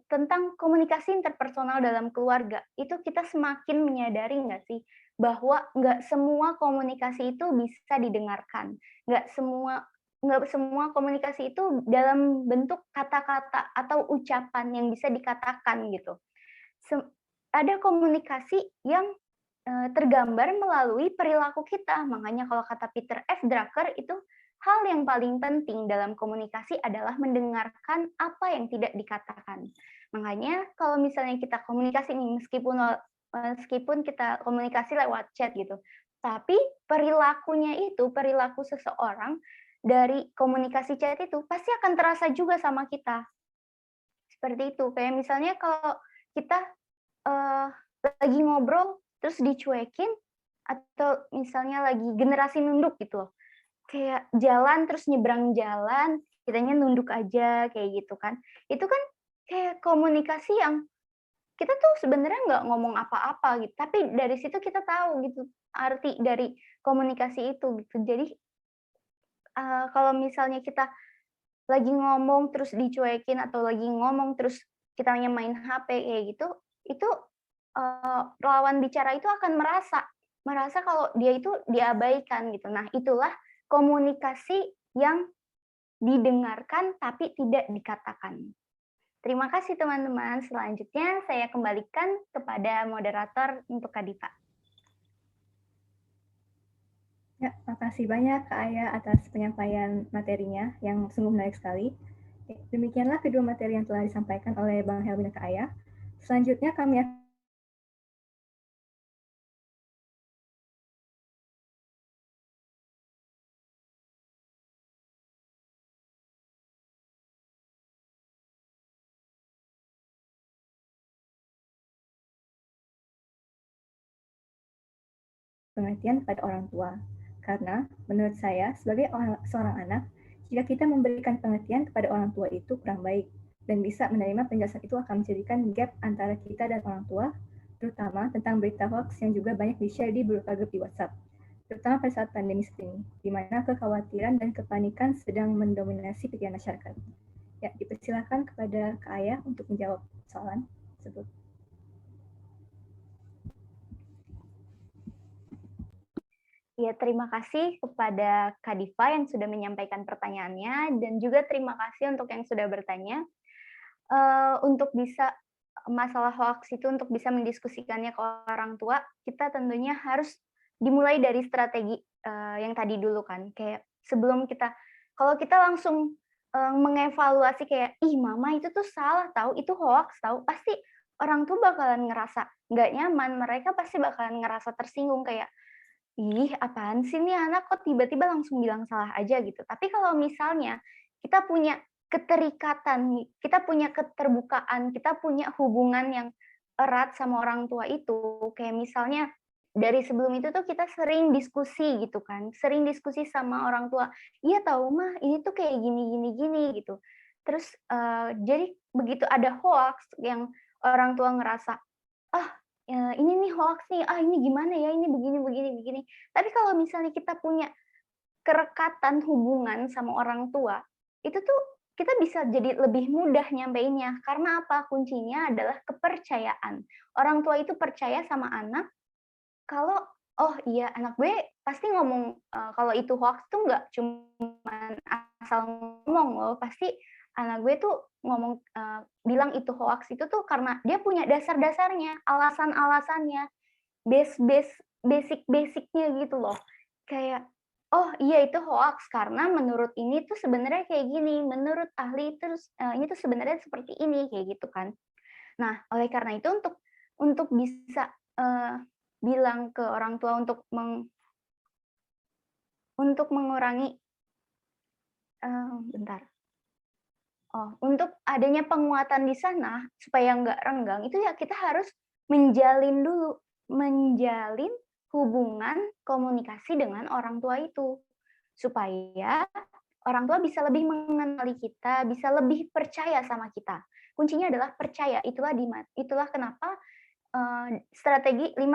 tentang komunikasi interpersonal dalam keluarga, itu kita semakin menyadari nggak sih, bahwa nggak semua komunikasi itu bisa didengarkan, nggak semua komunikasi itu dalam bentuk kata-kata atau ucapan yang bisa dikatakan gitu. Ada komunikasi yang tergambar melalui perilaku kita. Makanya kalau kata Peter F. Drucker itu hal yang paling penting dalam komunikasi adalah mendengarkan apa yang tidak dikatakan. Makanya kalau misalnya kita komunikasi nih, meskipun kita komunikasi lewat chat gitu, tapi perilakunya itu, perilaku seseorang dari komunikasi chat itu pasti akan terasa juga sama kita. Seperti itu. Kayak misalnya kalau kita lagi ngobrol terus dicuekin, atau misalnya lagi generasi nunduk gitu loh. Kayak jalan terus nyebrang jalan, kitanya nunduk aja kayak gitu kan. Itu kan kayak komunikasi yang kita tuh sebenarnya nggak ngomong apa-apa gitu, tapi dari situ kita tahu gitu arti dari komunikasi itu gitu. Jadi kalau misalnya kita lagi ngomong terus dicuekin atau lagi ngomong terus kitanya main HP kayak gitu, itu lawan bicara itu akan merasa kalau dia itu diabaikan gitu. Nah, itulah komunikasi yang didengarkan tapi tidak dikatakan. Terima kasih teman-teman. Selanjutnya saya kembalikan kepada moderator untuk Kak Diva. Ya, makasih banyak Kak Aya atas penyampaian materinya yang sungguh menarik sekali. Demikianlah kedua materi yang telah disampaikan oleh Bang Helmi dan Kak Aya. Selanjutnya kami akan pengertian pada orang tua. Karena menurut saya sebagai seorang anak, jika kita memberikan pengertian kepada orang tua itu kurang baik dan bisa menerima penjelasan itu akan menjadikan gap antara kita dan orang tua, terutama tentang berita hoax yang juga banyak di-share di beberapa grup di WhatsApp, terutama pada saat pandemi seperti ini, di mana kekhawatiran dan kepanikan sedang mendominasi pikiran masyarakat. Ya, dipersilakan kepada Kak Aya untuk menjawab soalan tersebut. Ya, terima kasih kepada Kak Diva yang sudah menyampaikan pertanyaannya, dan juga terima kasih untuk yang sudah bertanya. Untuk bisa masalah hoax itu untuk bisa mendiskusikannya ke orang tua, kita tentunya harus dimulai dari strategi yang tadi dulu kan. Kayak sebelum kalau kita langsung mengevaluasi kayak, ih mama itu tuh salah tahu, itu hoax tahu, pasti orang tua bakalan ngerasa nggak nyaman, mereka pasti bakalan ngerasa tersinggung kayak, ih apaan sih nih anak kok tiba-tiba langsung bilang salah aja gitu. Tapi kalau misalnya kita punya keterikatan, kita punya keterbukaan, kita punya hubungan yang erat sama orang tua itu, kayak misalnya dari sebelum itu tuh kita sering diskusi gitu kan, sering diskusi sama orang tua, iya tahu mah ini tuh kayak gini gitu. Terus jadi begitu ada hoax yang orang tua ngerasa, ah ini nih hoax nih, ah ini gimana ya, ini begini. Tapi kalau misalnya kita punya kerekatan hubungan sama orang tua, itu tuh kita bisa jadi lebih mudah nyampeinnya. Karena apa? Kuncinya adalah kepercayaan. Orang tua itu percaya sama anak kalau, oh iya anak gue pasti ngomong, kalau itu hoax tuh nggak cuma asal ngomong loh, pasti anak gue tuh ngomong, bilang itu hoax itu tuh karena dia punya dasar-dasarnya, alasan-alasannya, basic-basicnya gitu loh. Kayak, oh iya itu hoax karena menurut ini tuh sebenarnya kayak gini, menurut ahli itu ini tuh sebenarnya seperti ini, kayak gitu kan. Nah, oleh karena itu untuk bisa bilang ke orang tua untuk mengurangi untuk adanya penguatan di sana supaya nggak renggang, itu ya kita harus menjalin hubungan komunikasi dengan orang tua itu. Supaya orang tua bisa lebih mengenali kita, bisa lebih percaya sama kita. Kuncinya adalah percaya, itulah kenapa 5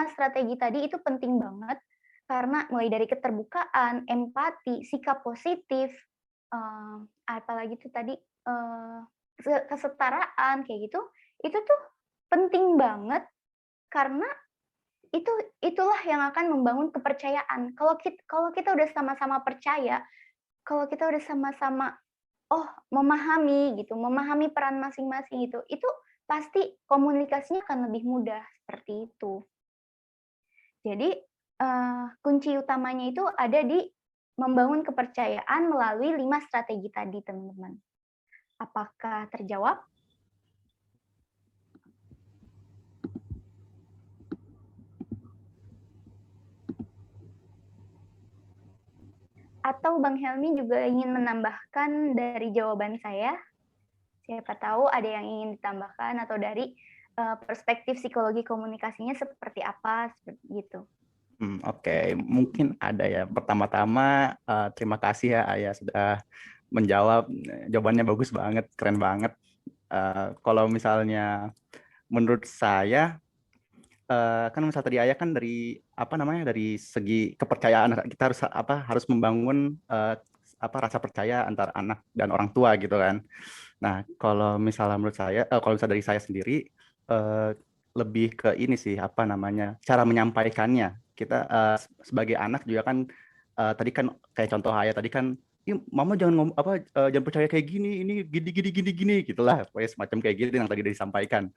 strategi tadi itu penting banget, karena mulai dari keterbukaan, empati, sikap positif, apalagi itu tadi, kesetaraan kayak gitu, itu tuh penting banget karena itulah yang akan membangun kepercayaan. Kalau kita udah sama-sama percaya, kalau kita udah sama-sama memahami gitu, memahami peran masing-masing itu pasti komunikasinya akan lebih mudah seperti itu. Jadi kunci utamanya itu ada di membangun kepercayaan melalui 5 strategi tadi, teman-teman. Apakah terjawab? Atau Bang Helmi juga ingin menambahkan dari jawaban saya? Siapa tahu ada yang ingin ditambahkan atau dari perspektif psikologi komunikasinya seperti apa, seperti gitu. Oke, mungkin ada ya. Pertama-tama terima kasih ya Ayah sudah menjawab. Jawabannya bagus banget, keren banget. Kalau misalnya menurut saya kan misal tadi Ayah kan dari dari segi kepercayaan kita harus membangun rasa percaya antara anak dan orang tua gitu kan. Nah, kalau misalnya menurut saya kalau misalnya dari saya sendiri lebih ke ini sih cara menyampaikannya. Kita sebagai anak juga kan tadi kan kayak contoh Ayah tadi kan mama jangan jangan percaya kayak gini, ini gini gitulah, pokoknya semacam kayak gitu yang tadi disampaikan.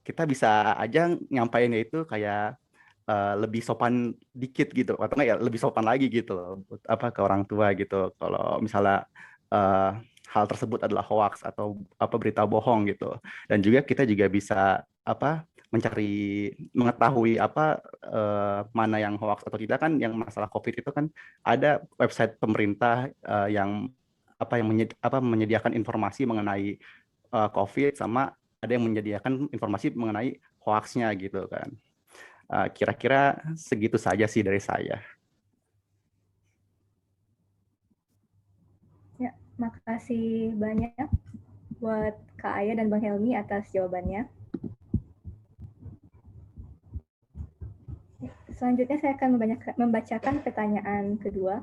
Kita bisa aja nyampainya itu kayak lebih sopan dikit gitu, atau enggak ya lebih sopan lagi gitu ke orang tua gitu. Kalau misalnya hal tersebut adalah hoax atau berita bohong gitu. Dan juga kita juga bisa mengetahui mana yang hoax atau tidak kan. Yang masalah COVID itu kan ada website pemerintah yang menyediakan informasi mengenai COVID, sama ada yang menyediakan informasi mengenai hoaxnya gitu kan. Kira-kira segitu saja sih dari saya. Ya, makasih banyak buat Kak Ayah dan Bang Helmi atas jawabannya. Selanjutnya saya akan membacakan pertanyaan kedua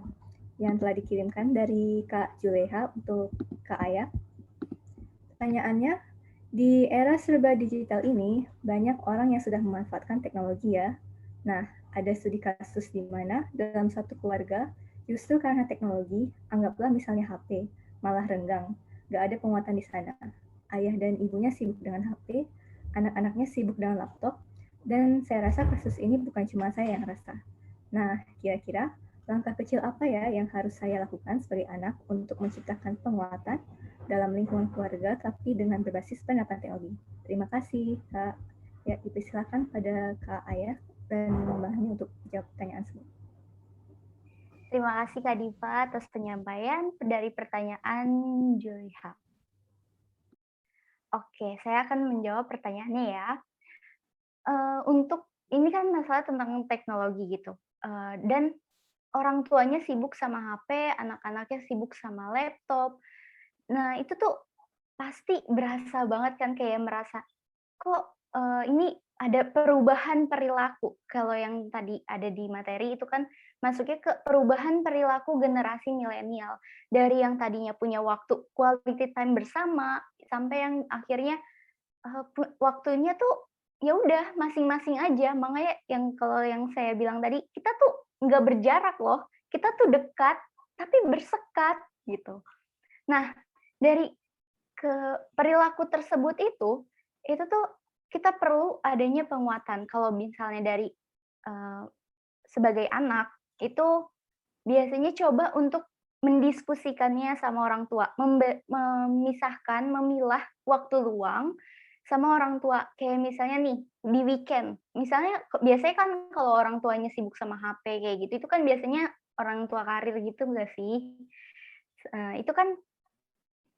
yang telah dikirimkan dari Kak Juleha untuk Kak Ayah. Pertanyaannya, di era serba digital ini, banyak orang yang sudah memanfaatkan teknologi ya. Nah, ada studi kasus di mana dalam satu keluarga, justru karena teknologi, anggaplah misalnya HP, malah renggang, nggak ada penguatan di sana. Ayah dan ibunya sibuk dengan HP, anak-anaknya sibuk dengan laptop, dan saya rasa kasus ini bukan cuma saya yang rasa. Nah, kira-kira langkah kecil apa ya yang harus saya lakukan sebagai anak untuk menciptakan penguatan dalam lingkungan keluarga tapi dengan berbasis penerapan teknologi? Terima kasih, Kak. Ya, dipersilakan pada Kak Ayah dan Mbak Hani untuk jawab pertanyaan semua. Terima kasih Kak Diva atas penyampaian dari pertanyaan Juliha. Oke, saya akan menjawab pertanyaannya ya. Untuk ini kan masalah tentang teknologi gitu, dan orang tuanya sibuk sama HP, anak-anaknya sibuk sama laptop. Nah, itu tuh pasti berasa banget kan, kayak merasa, kok ini ada perubahan perilaku. Kalau yang tadi ada di materi itu kan masuknya ke perubahan perilaku generasi milenial. Dari yang tadinya punya waktu quality time bersama, sampai yang akhirnya waktunya tuh ya udah masing-masing aja. Makanya kalau yang saya bilang tadi, kita tuh nggak berjarak loh, kita tuh dekat tapi bersekat gitu. Nah, dari perilaku tersebut itu tuh kita perlu adanya penguatan. Kalau misalnya dari sebagai anak itu biasanya coba untuk mendiskusikannya sama orang tua, memilah waktu luang sama orang tua. Kayak misalnya nih, di weekend, misalnya biasanya kan kalau orang tuanya sibuk sama HP kayak gitu, itu kan biasanya orang tua karir gitu nggak sih? Itu kan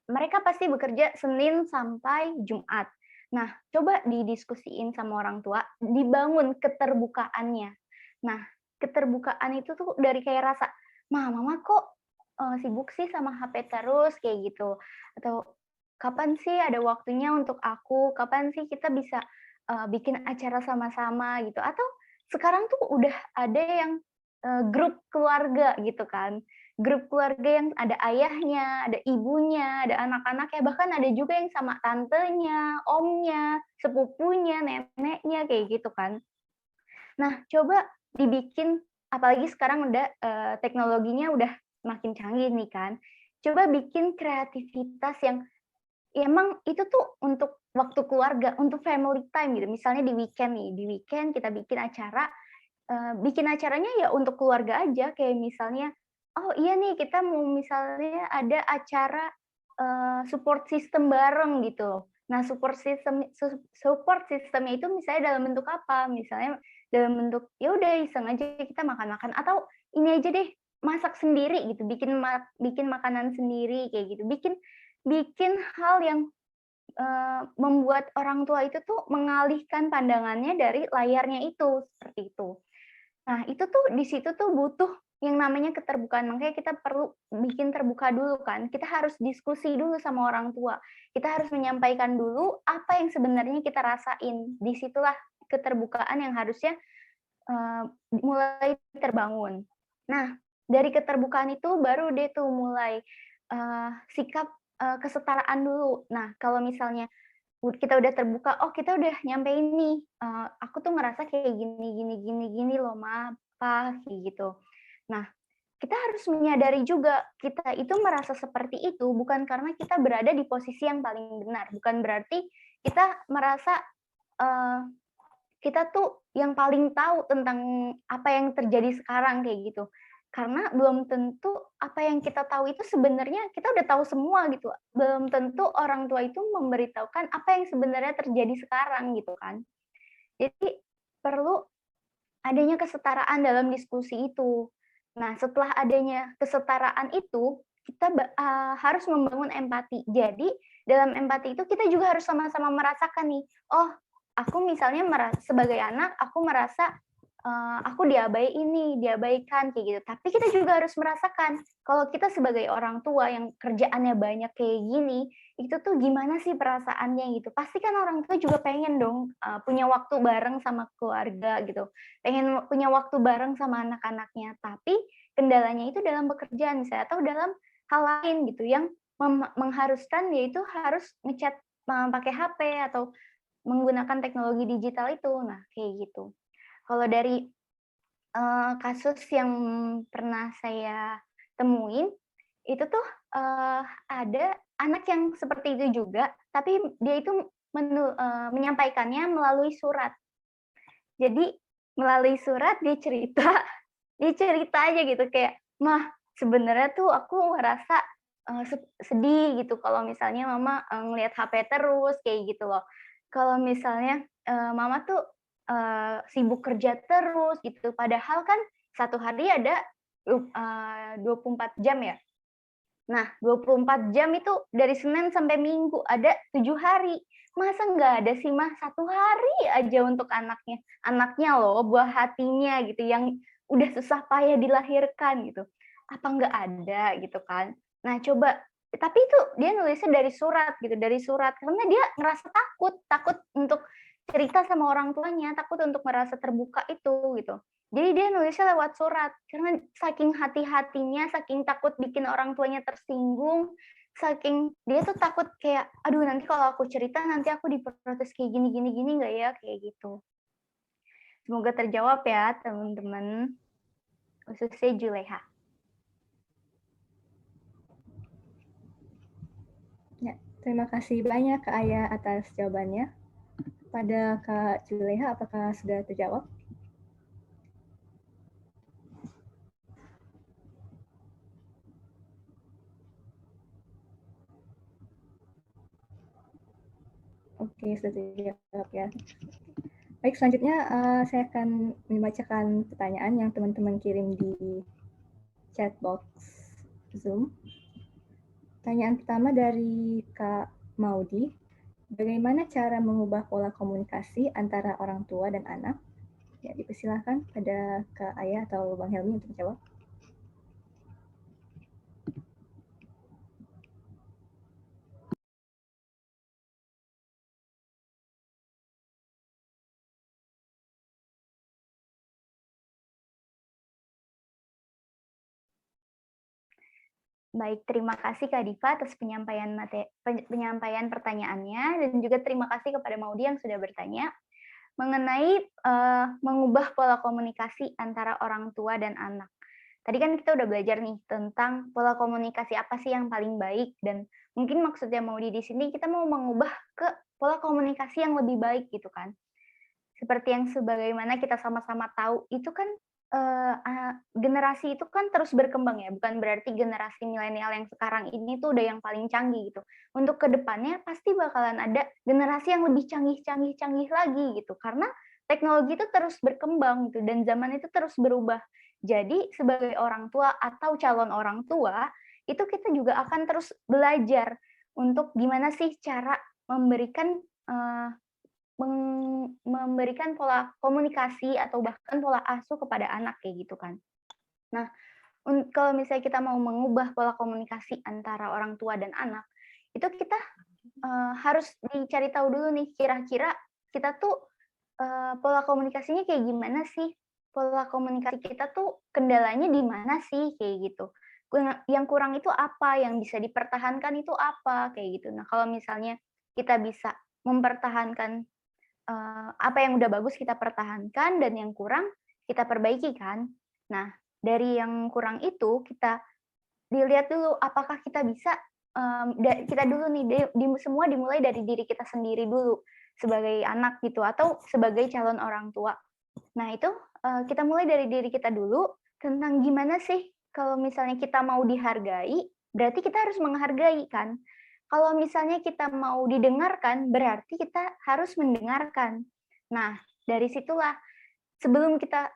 mereka pasti bekerja Senin sampai Jumat. Nah, coba didiskusiin sama orang tua, dibangun keterbukaannya. Nah, keterbukaan itu tuh dari kayak rasa, mama kok sibuk sih sama HP terus, kayak gitu. Atau, kapan sih ada waktunya untuk aku? Kapan sih kita bisa bikin acara sama-sama gitu? Atau sekarang tuh udah ada yang grup keluarga gitu kan. Grup keluarga yang ada ayahnya, ada ibunya, ada anak-anaknya, bahkan ada juga yang sama tantenya, omnya, sepupunya, neneknya, kayak gitu kan. Nah, coba dibikin, apalagi sekarang udah teknologinya udah makin canggih nih kan. Coba bikin kreativitas yang emang itu tuh untuk waktu keluarga, untuk family time gitu. Misalnya di weekend nih, di weekend kita bikin acara, bikin acaranya ya untuk keluarga aja, kayak misalnya, oh iya nih kita mau misalnya ada acara support system bareng gitu. Nah, support systemnya itu misalnya dalam bentuk apa? Misalnya dalam bentuk ya udah iseng aja kita makan-makan, atau ini aja deh masak sendiri gitu, bikin makanan sendiri kayak gitu. Bikin hal yang membuat orang tua itu tuh mengalihkan pandangannya dari layarnya itu, seperti itu. Nah, itu tuh di situ tuh butuh yang namanya keterbukaan. Makanya kita perlu bikin terbuka dulu kan. Kita harus diskusi dulu sama orang tua. Kita harus menyampaikan dulu apa yang sebenarnya kita rasain. Disitulah keterbukaan yang harusnya mulai terbangun. Nah, dari keterbukaan itu baru deh tuh mulai sikap kesetaraan dulu. Nah, kalau misalnya kita udah terbuka, oh kita udah nyampein nih, aku tuh ngerasa kayak gini loh Ma, Pa, kayak gitu. Nah, kita harus menyadari juga, kita itu merasa seperti itu bukan karena kita berada di posisi yang paling benar, bukan berarti kita merasa kita tuh yang paling tahu tentang apa yang terjadi sekarang kayak gitu. Karena belum tentu apa yang kita tahu itu sebenarnya kita udah tahu semua gitu. Belum tentu orang tua itu memberitahukan apa yang sebenarnya terjadi sekarang gitu kan. Jadi perlu adanya kesetaraan dalam diskusi itu. Nah, setelah adanya kesetaraan itu, kita harus membangun empati. Jadi, dalam empati itu kita juga harus sama-sama merasakan nih, oh, aku misalnya sebagai anak, aku merasa aku diabaikan kayak gitu. Tapi kita juga harus merasakan kalau kita sebagai orang tua yang kerjaannya banyak kayak gini, itu tuh gimana sih perasaannya gitu. Pasti kan orang tua juga pengen dong punya waktu bareng sama keluarga gitu. Pengen punya waktu bareng sama anak-anaknya. Tapi kendalanya itu dalam pekerjaan misalnya atau dalam hal lain gitu yang mengharuskan yaitu harus ngechat pakai HP atau menggunakan teknologi digital itu. Nah, kayak gitu. Kalau dari kasus yang pernah saya temuin, itu tuh ada anak yang seperti itu juga, tapi dia itu menyampaikannya melalui surat. Jadi melalui surat dia cerita aja gitu kayak, "Mah, sebenarnya tuh aku ngerasa sedih gitu kalau misalnya mama ngelihat HP terus," kayak gitu loh. Kalau misalnya mama tuh sibuk kerja terus gitu, padahal kan satu hari ada 24 jam ya. Nah, 24 jam itu dari Senin sampai Minggu, ada 7 hari. Masa nggak ada sih, Mah, 1 hari aja untuk anaknya. Anaknya loh, buah hatinya gitu, yang udah susah payah dilahirkan gitu. Apa nggak ada gitu kan. Nah, coba, tapi itu dia nulisnya dari surat gitu, dari surat. Karena dia ngerasa takut untuk cerita sama orang tuanya, takut untuk merasa terbuka itu gitu. Jadi dia nulisnya lewat surat, karena saking hati-hatinya, saking takut bikin orang tuanya tersinggung, saking dia tuh takut kayak, aduh nanti kalau aku cerita nanti aku diprotes kayak gini nggak ya, kayak gitu. Semoga terjawab ya teman-teman, khususnya Juleha. Ya, terima kasih banyak Kak Aya atas jawabannya. Pada Kak Juleha, apakah sudah terjawab? Oke, sudah terjawab ya. Baik, selanjutnya saya akan membacakan pertanyaan yang teman-teman kirim di chat box Zoom. Pertanyaan pertama dari Kak Maudi. Bagaimana cara mengubah pola komunikasi antara orang tua dan anak? Ya, dipersilahkan pada Kak Aya atau Bang Helmi untuk menjawab. Baik, terima kasih Kak Diva atas penyampaian pertanyaannya, dan juga terima kasih kepada Maudi yang sudah bertanya. mengenai mengubah pola komunikasi antara orang tua dan anak. Tadi kan kita udah belajar nih tentang pola komunikasi apa sih yang paling baik, dan mungkin maksudnya Maudi di sini kita mau mengubah ke pola komunikasi yang lebih baik gitu kan. Seperti yang sebagaimana kita sama-sama tahu itu kan generasi itu kan terus berkembang ya, bukan berarti generasi milenial yang sekarang ini tuh udah yang paling canggih gitu. Untuk kedepannya pasti bakalan ada generasi yang lebih canggih lagi gitu, karena teknologi itu terus berkembang gitu dan zaman itu terus berubah. Jadi sebagai orang tua atau calon orang tua, itu kita juga akan terus belajar untuk gimana sih cara memberikan memberikan pola komunikasi atau bahkan pola asuh kepada anak kayak gitu kan. Nah, kalau misalnya kita mau mengubah pola komunikasi antara orang tua dan anak, itu kita harus dicari tahu dulu nih kira-kira kita tuh pola komunikasinya kayak gimana sih? Pola komunikasi kita tuh kendalanya di mana sih kayak gitu. Yang kurang itu apa? Yang bisa dipertahankan itu apa? Kayak gitu. Nah, kalau misalnya kita bisa mempertahankan apa yang udah bagus kita pertahankan dan yang kurang kita perbaiki kan. Nah, dari yang kurang itu kita dilihat dulu apakah kita bisa kita dulu nih semua dimulai dari diri kita sendiri dulu sebagai anak gitu atau sebagai calon orang tua. Nah, itu kita mulai dari diri kita dulu tentang gimana sih kalau misalnya kita mau dihargai, berarti kita harus menghargai kan. Kalau misalnya kita mau didengarkan, berarti kita harus mendengarkan. Nah, dari situlah sebelum kita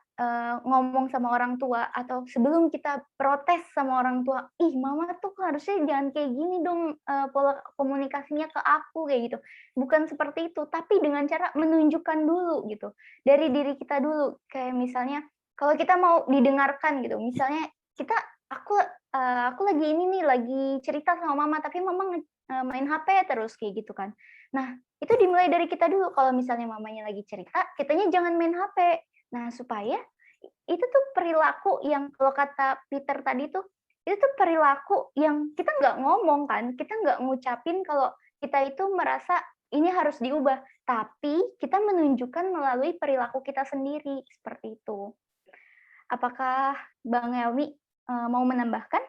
ngomong sama orang tua atau sebelum kita protes sama orang tua, ih mama tuh harusnya jangan kayak gini dong pola komunikasinya ke aku kayak gitu. Bukan seperti itu, tapi dengan cara menunjukkan dulu gitu. Dari diri kita dulu. Kayak misalnya kalau kita mau didengarkan gitu, misalnya aku lagi ini nih, lagi cerita sama mama, tapi mama main HP terus kayak gitu kan. Nah, itu dimulai dari kita dulu. Kalau misalnya mamanya lagi cerita, kitanya jangan main HP. Nah, supaya itu tuh perilaku yang kalau kata Peter tadi tuh, itu tuh perilaku yang kita nggak ngomong kan, kita nggak ngucapin kalau kita itu merasa ini harus diubah, tapi kita menunjukkan melalui perilaku kita sendiri, seperti itu. Apakah Bang Helmi mau menambahkan?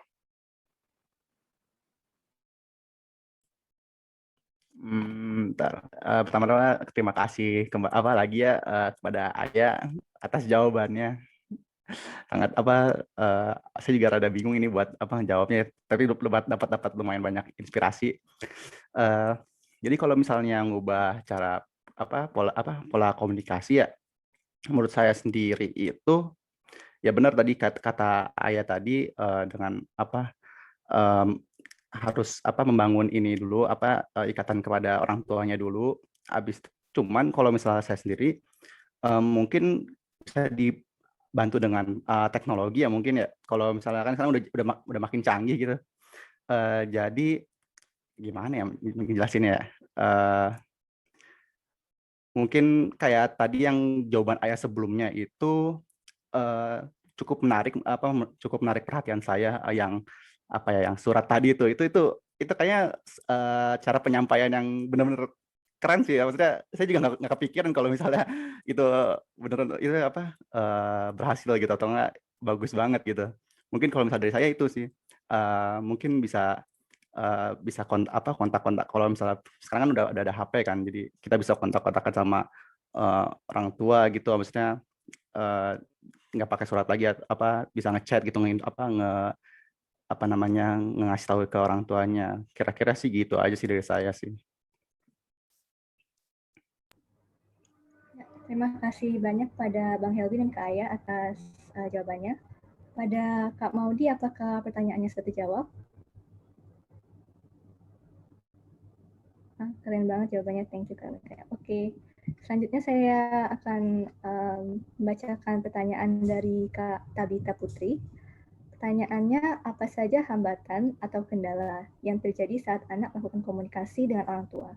Pertama-tama terima kasih lagi ya kepada Aya atas jawabannya. Sangat saya juga rada bingung ini buat jawabnya, tapi dapat lumayan banyak inspirasi. Jadi kalau misalnya ngubah cara pola komunikasi ya, menurut saya sendiri itu ya benar tadi kata Aya tadi dengan harus membangun ini dulu ikatan kepada orang tuanya dulu. Cuman kalau misalnya saya sendiri mungkin bisa dibantu dengan teknologi ya mungkin ya. Kalau misalnya kan sekarang udah makin canggih gitu. Jadi gimana ya menjelasinnya ya? Mungkin kayak tadi yang jawaban Ayah sebelumnya itu cukup menarik perhatian saya yang yang surat tadi itu kayaknya cara penyampaian yang benar-benar keren sih ya. Maksudnya saya juga nggak kepikiran kalau misalnya itu benar itu berhasil gitu atau enggak bagus banget gitu. Mungkin kalau misalnya dari saya itu sih mungkin bisa kontak-kontak kalau misalnya sekarang kan udah ada HP kan, jadi kita bisa kontak-kontakan sama orang tua gitu, maksudnya nggak pakai surat lagi, bisa ngechat gitu, ngasih tahu ke orang tuanya. Kira-kira sih gitu aja sih dari saya sih. Terima kasih banyak pada Bang Helmi dan Kak Aya atas jawabannya. Pada Kak Maudi, apakah pertanyaannya sudah terjawab? Keren banget jawabannya, thank you Kak. Oke, selanjutnya saya akan membacakan pertanyaan dari Kak Tabita Putri. Pertanyaannya, apa saja hambatan atau kendala yang terjadi saat anak melakukan komunikasi dengan orang tua?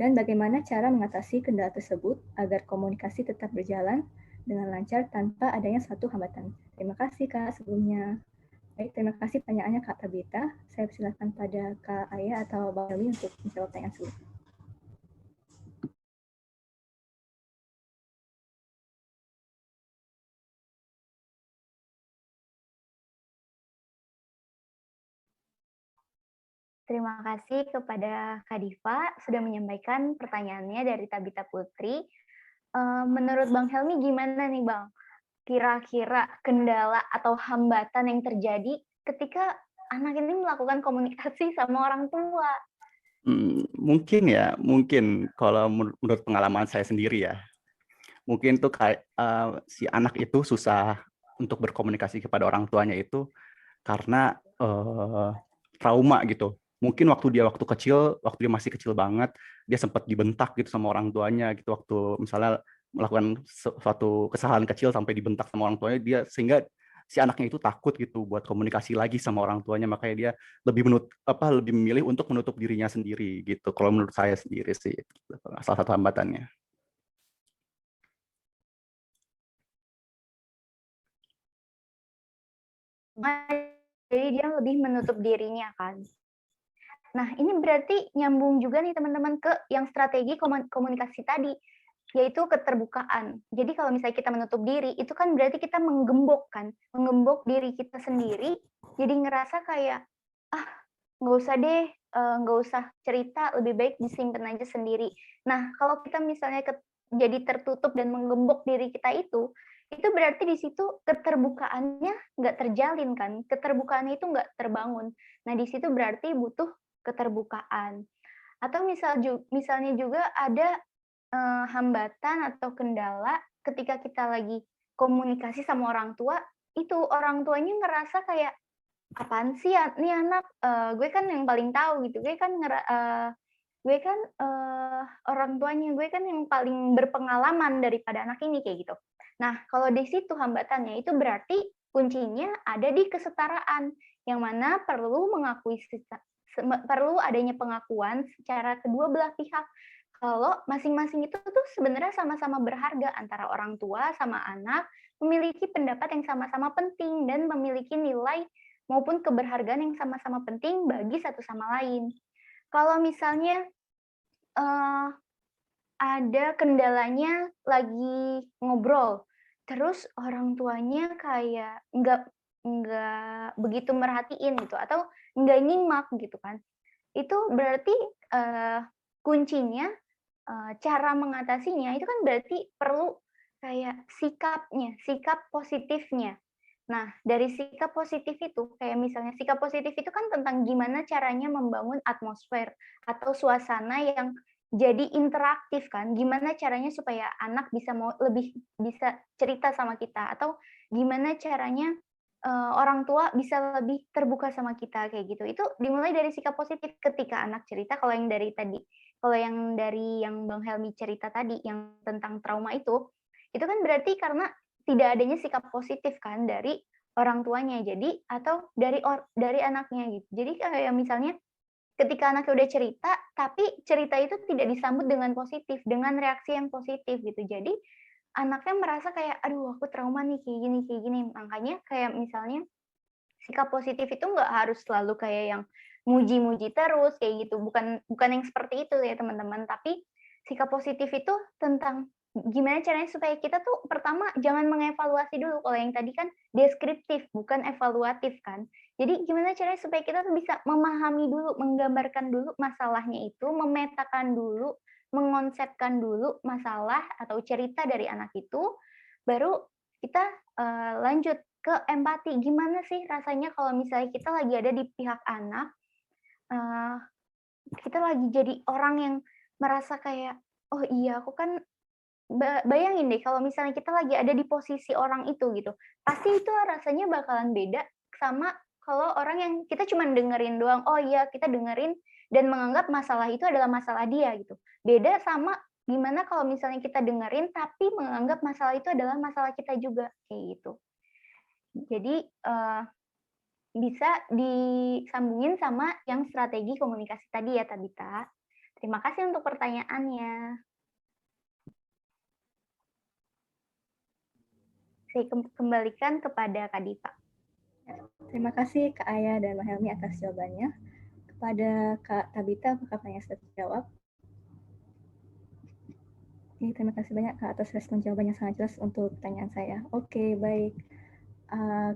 Dan bagaimana cara mengatasi kendala tersebut agar komunikasi tetap berjalan dengan lancar tanpa adanya satu hambatan? Terima kasih Kak sebelumnya. Baik, terima kasih pertanyaannya Kak Tabita. Saya persilakan pada Kak Aya atau Bang Helmi untuk menjawab pertanyaan tersebut. Terima kasih kepada Kak Diva sudah menyampaikan pertanyaannya dari Tabita Putri. Menurut Bang Helmi gimana nih Bang? Kira-kira kendala atau hambatan yang terjadi ketika anak ini melakukan komunikasi sama orang tua? Mungkin kalau menurut pengalaman saya sendiri ya, mungkin tuh kayak si anak itu susah untuk berkomunikasi kepada orang tuanya itu karena trauma gitu. Mungkin waktu dia masih kecil banget, dia sempat dibentak gitu sama orang tuanya gitu, waktu misalnya melakukan suatu kesalahan kecil sampai dibentak sama orang tuanya, sehingga si anaknya itu takut gitu buat komunikasi lagi sama orang tuanya, makanya dia lebih memilih untuk menutup dirinya sendiri gitu. Kalau menurut saya sendiri sih salah satu hambatannya. Jadi dia lebih menutup dirinya kan. Nah, ini berarti nyambung juga nih teman-teman ke yang strategi komunikasi tadi, yaitu keterbukaan. Jadi kalau misalnya kita menutup diri, itu kan berarti kita menggembok kan, menggembok diri kita sendiri, jadi ngerasa kayak, nggak usah deh, nggak usah cerita, lebih baik disimpan aja sendiri. Nah, kalau kita misalnya jadi tertutup dan menggembok diri kita itu berarti di situ keterbukaannya nggak terjalin kan, keterbukaannya itu nggak terbangun. Nah, di situ berarti butuh keterbukaan. Atau misalnya juga ada hambatan atau kendala ketika kita lagi komunikasi sama orang tua, itu orang tuanya ngerasa kayak, apaan sih ya, nih anak, gue kan yang paling tahu gitu, gue kan orang tuanya, gue kan yang paling berpengalaman daripada anak ini, kayak gitu. Nah, kalau di situ hambatannya, itu berarti kuncinya ada di kesetaraan, yang mana perlu adanya pengakuan secara kedua belah pihak. Kalau masing-masing itu tuh sebenarnya sama-sama berharga, antara orang tua sama anak memiliki pendapat yang sama-sama penting dan memiliki nilai maupun keberhargaan yang sama-sama penting bagi satu sama lain. Kalau misalnya ada kendalanya lagi ngobrol, terus orang tuanya kayak nggak begitu merhatiin gitu, atau nggak nyimak gitu kan, itu berarti kuncinya, cara mengatasinya itu kan berarti perlu kayak sikap positifnya. Nah, dari sikap positif itu, kayak misalnya sikap positif itu kan tentang gimana caranya membangun atmosfer atau suasana yang jadi interaktif kan, gimana caranya supaya anak lebih bisa cerita sama kita, atau gimana caranya orang tua bisa lebih terbuka sama kita, kayak gitu. Itu dimulai dari sikap positif ketika anak cerita. Kalau yang dari yang Bang Helmi cerita tadi, yang tentang trauma itu kan berarti karena tidak adanya sikap positif kan dari orang tuanya, jadi atau dari anaknya gitu. Jadi kayak misalnya ketika anaknya udah cerita, tapi cerita itu tidak disambut dengan positif, dengan reaksi yang positif gitu. Jadi anaknya merasa kayak, aduh aku trauma nih kayak gini. Makanya kayak misalnya sikap positif itu nggak harus selalu kayak yang muji-muji terus kayak gitu. Bukan yang seperti itu ya teman-teman. Tapi sikap positif itu tentang gimana caranya supaya kita tuh pertama jangan mengevaluasi dulu. Kalau yang tadi kan deskriptif, bukan evaluatif kan. Jadi gimana caranya supaya kita tuh bisa memahami dulu, menggambarkan dulu masalahnya itu, memetakan dulu, mengonsepkan dulu masalah atau cerita dari anak itu, baru kita lanjut ke empati. Gimana sih rasanya kalau misalnya kita lagi ada di pihak anak, kita lagi jadi orang yang merasa kayak, oh iya aku kan, bayangin deh kalau misalnya kita lagi ada di posisi orang itu gitu, pasti itu rasanya bakalan beda sama kalau orang yang kita cuma dengerin doang, oh iya kita dengerin dan menganggap masalah itu adalah masalah dia gitu. Beda sama gimana kalau misalnya kita dengerin tapi menganggap masalah itu adalah masalah kita juga, kayak gitu. Jadi bisa disambungin sama yang strategi komunikasi tadi ya Tabita. Terima kasih untuk pertanyaannya. Saya kembalikan kepada Kak Diva. Terima kasih Kak Aya dan Mbak Helmi atas jawabannya. Kepada Kak Tabita, apakah pertanyaan sudah terjawab? Oke, terima kasih banyak Kak atas respon jawaban yang sangat jelas untuk pertanyaan saya. Oke, baik.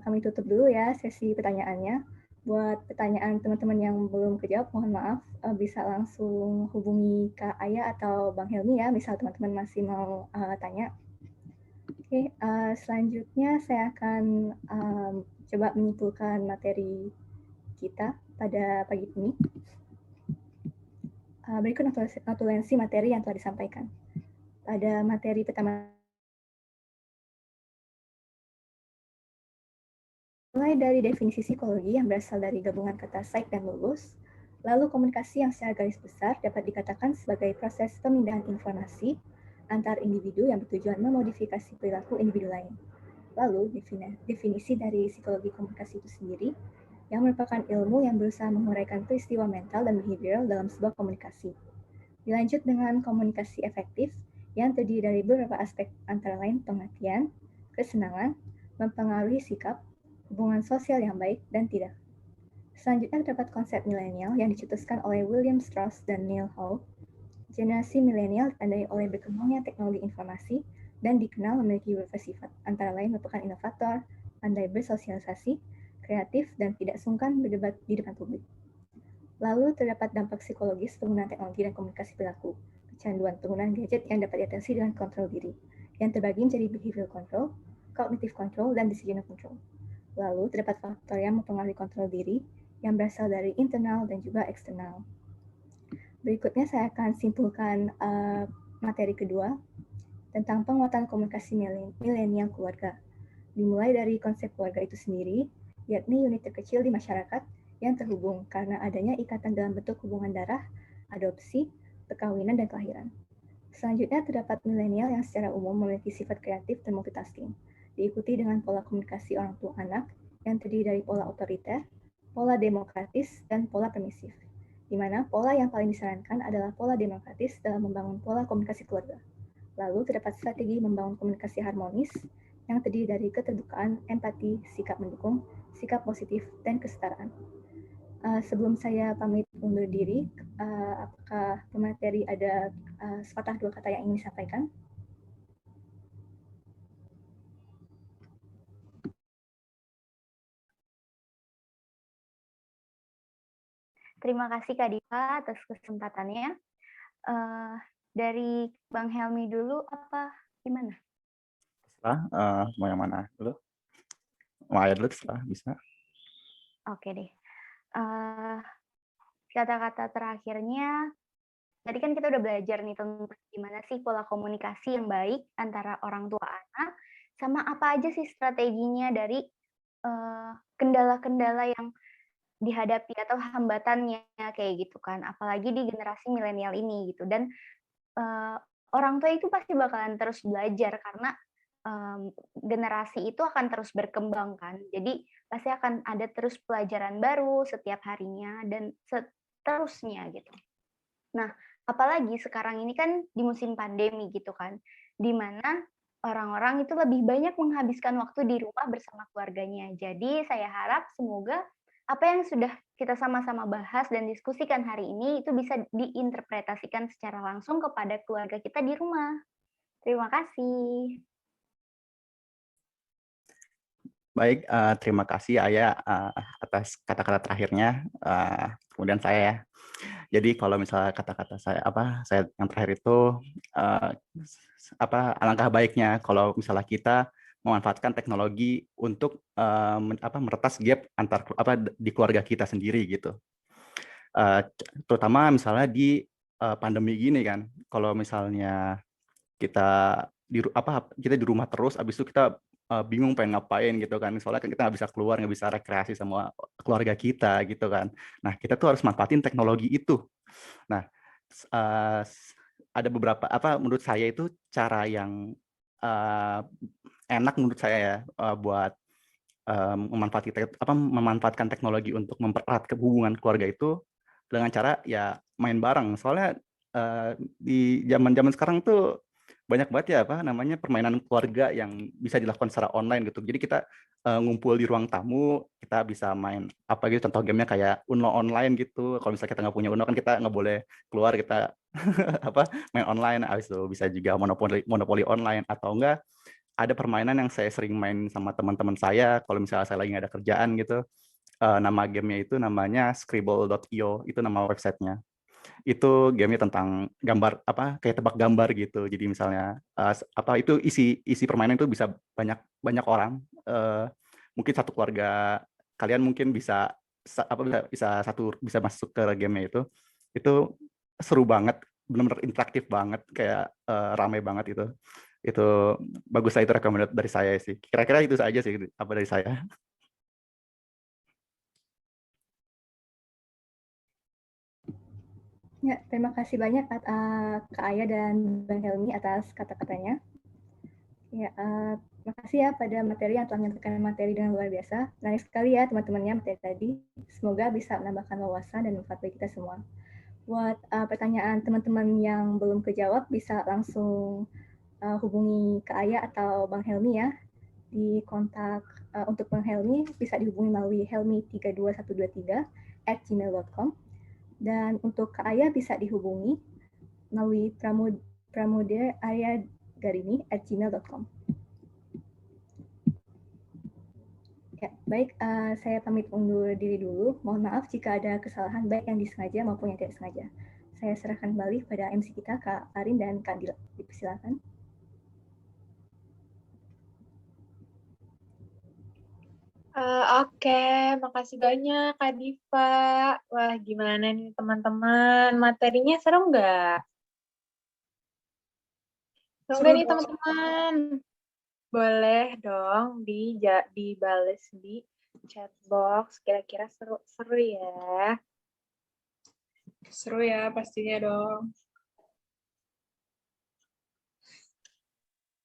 Kami tutup dulu ya sesi pertanyaannya. Buat pertanyaan teman-teman yang belum kejawab, mohon maaf, bisa langsung hubungi Kak Aya atau Bang Helmi ya, misal teman-teman masih mau tanya. Oke, selanjutnya saya akan coba menyimpulkan materi kita pada pagi ini. Berikut notulensi materi yang telah disampaikan. Pada materi pertama, mulai dari definisi psikologi yang berasal dari gabungan kata psych dan logos, lalu komunikasi yang secara garis besar dapat dikatakan sebagai proses pemindahan informasi antar individu yang bertujuan memodifikasi perilaku individu lain. Lalu, definisi dari psikologi komunikasi itu sendiri yang merupakan ilmu yang berusaha menguraikan peristiwa mental dan behavioral dalam sebuah komunikasi. Dilanjut dengan komunikasi efektif yang terdiri dari beberapa aspek antara lain pengertian, kesenangan, mempengaruhi sikap, hubungan sosial yang baik dan tidak. Selanjutnya terdapat konsep milenial yang dicetuskan oleh William Strauss dan Neil Howe. Generasi milenial ditandai oleh berkembangnya teknologi informasi dan dikenal memiliki beberapa sifat, antara lain merupakan inovator, pandai bersosialisasi, kreatif, dan tidak sungkan berdebat di depan publik. Lalu terdapat dampak psikologis penggunaan teknologi dan komunikasi perilaku, kecanduan penggunaan gadget yang dapat diatasi dengan kontrol diri, yang terbagi menjadi behavioral control, cognitive control, dan decisional control. Lalu terdapat faktor yang mempengaruhi kontrol diri, yang berasal dari internal dan juga eksternal. Berikutnya saya akan simpulkan materi kedua tentang penguatan komunikasi milenial keluarga. Dimulai dari konsep keluarga itu sendiri, yakni unit terkecil di masyarakat yang terhubung karena adanya ikatan dalam bentuk hubungan darah, adopsi, perkawinan, dan kelahiran. Selanjutnya terdapat milenial yang secara umum memiliki sifat kreatif dan multitasking, diikuti dengan pola komunikasi orang tua anak yang terdiri dari pola otoriter, pola demokratis, dan pola permisif, di mana pola yang paling disarankan adalah pola demokratis dalam membangun pola komunikasi keluarga. Lalu terdapat strategi membangun komunikasi harmonis yang terdiri dari keterbukaan, empati, sikap mendukung, sikap positif, dan kesetaraan. Sebelum saya pamit undur diri, apakah pemateri ada sepatah dua kata yang ingin disampaikan? Terima kasih Kak Diva atas kesempatannya. Dari Bang Helmi dulu apa gimana? Mau yang mana dulu? Mau Ayah dulu terserah, bisa. Oke deh. Kata-kata terakhirnya, tadi kan kita udah belajar nih tentang gimana sih pola komunikasi yang baik antara orang tua anak, sama apa aja sih strateginya dari kendala-kendala yang dihadapi atau hambatannya kayak gitu kan, apalagi di generasi milenial ini gitu. Dan orang tua itu pasti bakalan terus belajar karena generasi itu akan terus berkembang kan. Jadi pasti akan ada terus pelajaran baru setiap harinya dan seterusnya gitu. Nah, apalagi sekarang ini kan di musim pandemi gitu kan, di mana orang-orang itu lebih banyak menghabiskan waktu di rumah bersama keluarganya. Jadi saya harap semoga apa yang sudah kita sama-sama bahas dan diskusikan hari ini itu bisa diinterpretasikan secara langsung kepada keluarga kita di rumah. Terima kasih. Baik, terima kasih Ayah atas kata-kata terakhirnya. Kemudian saya ya. Jadi kalau misalnya kata-kata saya yang terakhir itu alangkah baiknya kalau misalnya kita memanfaatkan teknologi untuk meretas gap antar di keluarga kita sendiri gitu. Terutama misalnya di pandemi gini kan, kalau misalnya kita di rumah terus, habis itu kita bingung pengen ngapain gitu kan, soalnya kita nggak bisa keluar, nggak bisa rekreasi sama keluarga kita gitu kan. Nah, kita tuh harus manfaatin teknologi itu. Nah, ada beberapa menurut saya itu cara yang enak menurut saya ya buat memanfaatkan teknologi untuk mempererat hubungan keluarga itu dengan cara ya main bareng. Soalnya di zaman-zaman sekarang tuh banyak banget ya permainan keluarga yang bisa dilakukan secara online gitu. Jadi kita ngumpul di ruang tamu, kita bisa main gitu, contoh gamenya kayak Uno online gitu. Kalau misalnya kita nggak punya Uno kan kita nggak boleh keluar, kita main online. Habis itu bisa juga monopoli online, atau enggak ada permainan yang saya sering main sama teman-teman saya kalau misalnya saya lagi nggak ada kerjaan gitu. nama gamenya itu namanya Scribble.io, itu nama websitenya. Itu gamenya tentang gambar kayak tebak gambar gitu. Jadi misalnya itu isi permainan itu bisa banyak orang. Mungkin satu keluarga kalian mungkin bisa masuk ke gamenya itu. Itu seru banget, benar-benar interaktif banget, kayak ramai banget itu. Itu bagus lah, itu recommended dari saya sih. Kira-kira itu saja sih apa dari saya. Ya, terima kasih banyak Kak Aya dan Bang Helmi atas kata-katanya. Ya, terima kasih ya pada materi yang telah menyampaikan materi dengan luar biasa. Menarik sekali ya teman-temannya materi tadi. Semoga bisa menambahkan wawasan dan manfaat bagi kita semua. Buat pertanyaan teman-teman yang belum kejawab, bisa langsung hubungi Kak Aya atau Bang Helmi ya. Di kontak untuk Bang Helmi bisa dihubungi melalui helmi32123@gmail.com. Dan untuk Kak Aya bisa dihubungi melalui pramudiaryagarini@gmail.com. Ya, baik, saya pamit undur diri dulu. Mohon maaf jika ada kesalahan baik yang disengaja maupun yang tidak sengaja. Saya serahkan kembali pada MC kita, Kak Arin dan Kak Dila. Silakan. Oke, makasih banyak Kak Diva. Wah, gimana nih teman-teman? Materinya seru nggak? Seru nggak nih teman-teman? Boleh dong dibales di chat box. Kira-kira seru ya? Seru ya pastinya dong.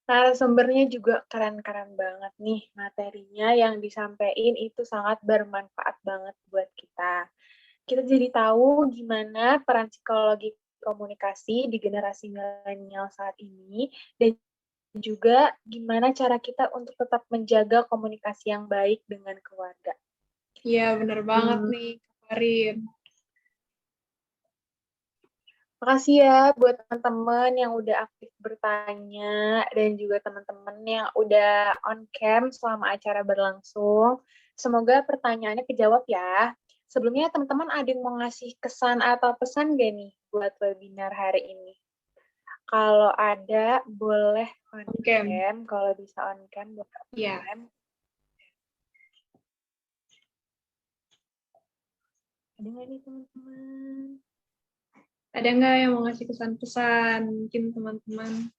Narasumbernya juga keren-keren banget nih, materinya yang disampaikan itu sangat bermanfaat banget buat kita. Kita jadi tahu gimana peran psikologi komunikasi di generasi milenial saat ini, dan juga gimana cara kita untuk tetap menjaga komunikasi yang baik dengan keluarga. Iya, bener banget nih, Karin. Makasih ya buat teman-teman yang udah aktif bertanya dan juga teman-teman yang udah on cam selama acara berlangsung. Semoga pertanyaannya kejawab ya. Sebelumnya teman-teman ada yang mau ngasih kesan atau pesan gak nih buat webinar hari ini? Kalau ada, boleh on cam. Kalau bisa on cam, boleh on cam. Ada nggak nih teman-teman? Ada nggak yang mau ngasih kesan-pesan? Mungkin teman-teman.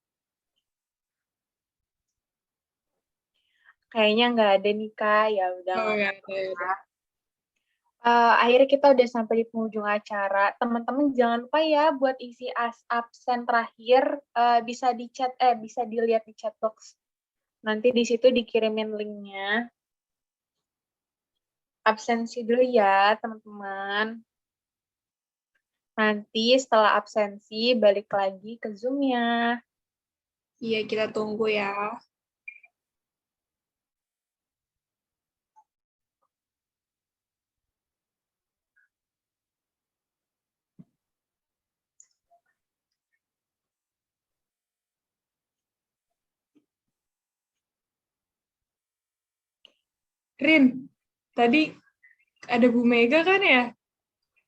Kayaknya nggak ada nih, Kak. Ya udah. Oh, ya ada. Akhirnya kita udah sampai di penghujung acara. Teman-teman jangan lupa ya buat isi absen terakhir bisa dilihat di chat box. Nanti di situ dikirimin linknya. Absensi dulu ya, teman-teman. Nanti setelah absensi balik lagi ke Zoom-nya. Iya, kita tunggu ya. Rin, tadi ada Bu Mega kan ya?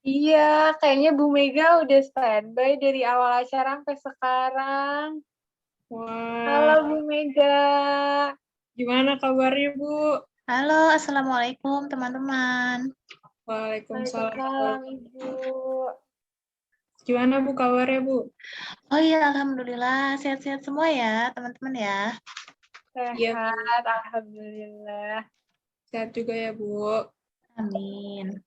Iya, kayaknya Bu Mega udah standby dari awal acara sampai sekarang. Wah. Halo Bu Mega. Gimana kabarnya, Bu? Halo, Assalamualaikum teman-teman. Waalaikumsalam. Ibu. Gimana Bu kabarnya, Bu? Oh iya, alhamdulillah sehat-sehat semua ya teman-teman ya. Sehat, alhamdulillah. Sehat juga ya, Bu. Amin.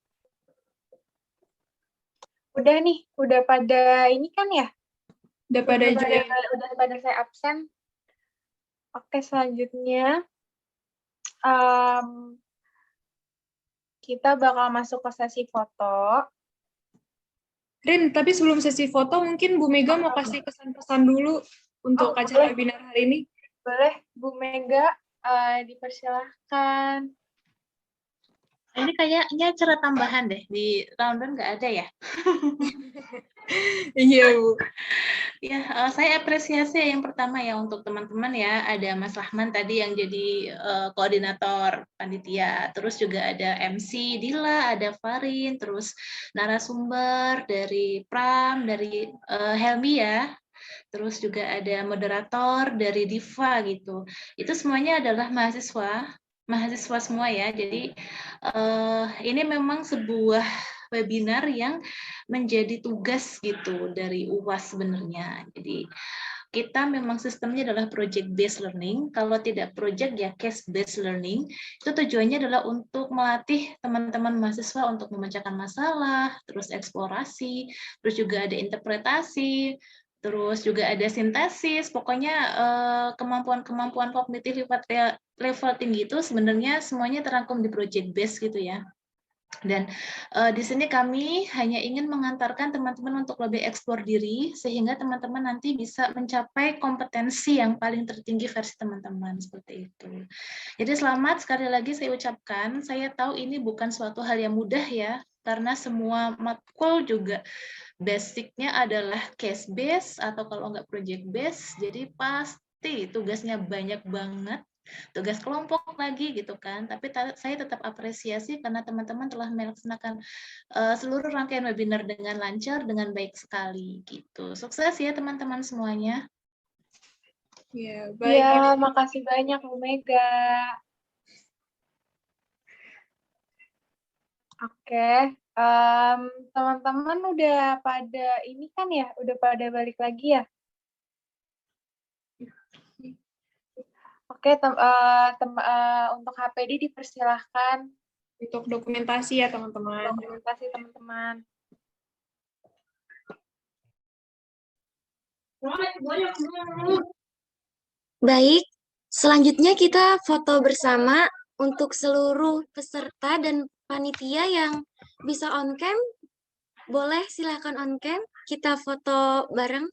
Udah nih, udah pada ini kan ya? Udah pada saya absen. Oke, selanjutnya kita bakal masuk ke sesi foto. Rin, tapi sebelum sesi foto mungkin Bu Mega mau kasih kesan-pesan dulu untuk acara webinar hari ini. Boleh, Bu Mega, dipersilahkan. Ini kayaknya acara tambahan deh, di Ramadan nggak ada ya? Iya, Bu. Ya, saya apresiasi yang pertama ya untuk teman-teman ya, ada Mas Rahman tadi yang jadi koordinator panitia, terus juga ada MC Dila, ada Farin, terus narasumber dari Pram, dari Helmi ya, terus juga ada moderator dari Diva gitu. Itu semuanya adalah mahasiswa semua ya. Jadi ini memang sebuah webinar yang menjadi tugas gitu dari UAS sebenarnya. Jadi kita memang sistemnya adalah project based learning. Kalau tidak project ya case based learning. Itu tujuannya adalah untuk melatih teman-teman mahasiswa untuk memecahkan masalah, terus eksplorasi, terus juga ada interpretasi, terus juga ada sintesis. Pokoknya kemampuan-kemampuan kognitif level tinggi itu sebenarnya semuanya terangkum di project based gitu ya. Dan di sini kami hanya ingin mengantarkan teman-teman untuk lebih eksplor diri, sehingga teman-teman nanti bisa mencapai kompetensi yang paling tertinggi versi teman-teman, seperti itu. Jadi selamat sekali lagi saya ucapkan, saya tahu ini bukan suatu hal yang mudah ya, karena semua matkul juga basicnya adalah case based atau kalau nggak project based, jadi pasti tugasnya banyak banget, tugas kelompok lagi gitu kan. Tapi saya tetap apresiasi karena teman-teman telah melaksanakan seluruh rangkaian webinar dengan lancar, dengan baik sekali gitu. Sukses ya teman-teman semuanya. Ya, baik. Ya, makasih banyak Bu Mega. Oke, teman-teman udah pada ini kan ya, udah pada balik lagi ya? Oke, untuk HPD dipersilahkan. Untuk dokumentasi ya, teman-teman. Dokumentasi teman-teman. Baik, selanjutnya kita foto bersama untuk seluruh peserta dan panitia yang bisa on cam. Boleh silakan on cam, kita foto bareng.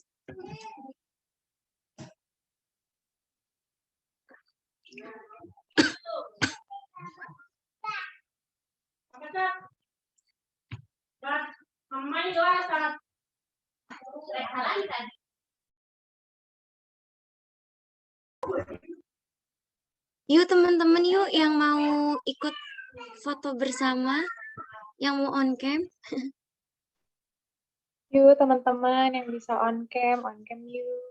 Yuk teman-teman yuk yang mau ikut foto bersama, yang mau on cam. Yuk teman-teman yang bisa on cam yuk.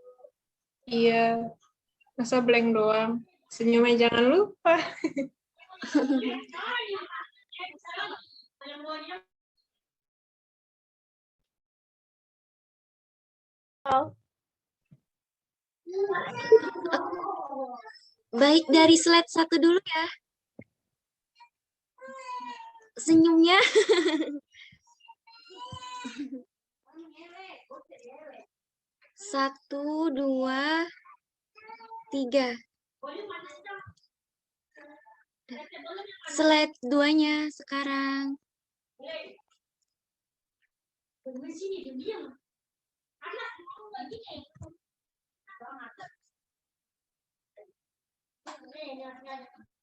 Iya, masa blank doang. Senyumnya jangan lupa. Baik, dari slide 1 dulu ya. Senyumnya. 1, 2, 3. Slide 2-nya sekarang.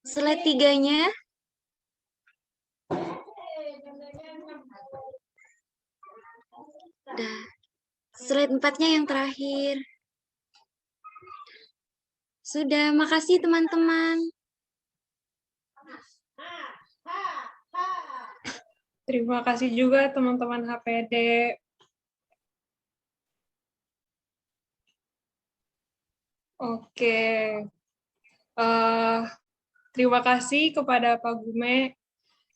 Slide 3-nya. Dah. Slide 4-nya yang terakhir. Sudah, makasih teman-teman. Terima kasih juga teman-teman HPD. Oke. Terima kasih kepada Pak Gume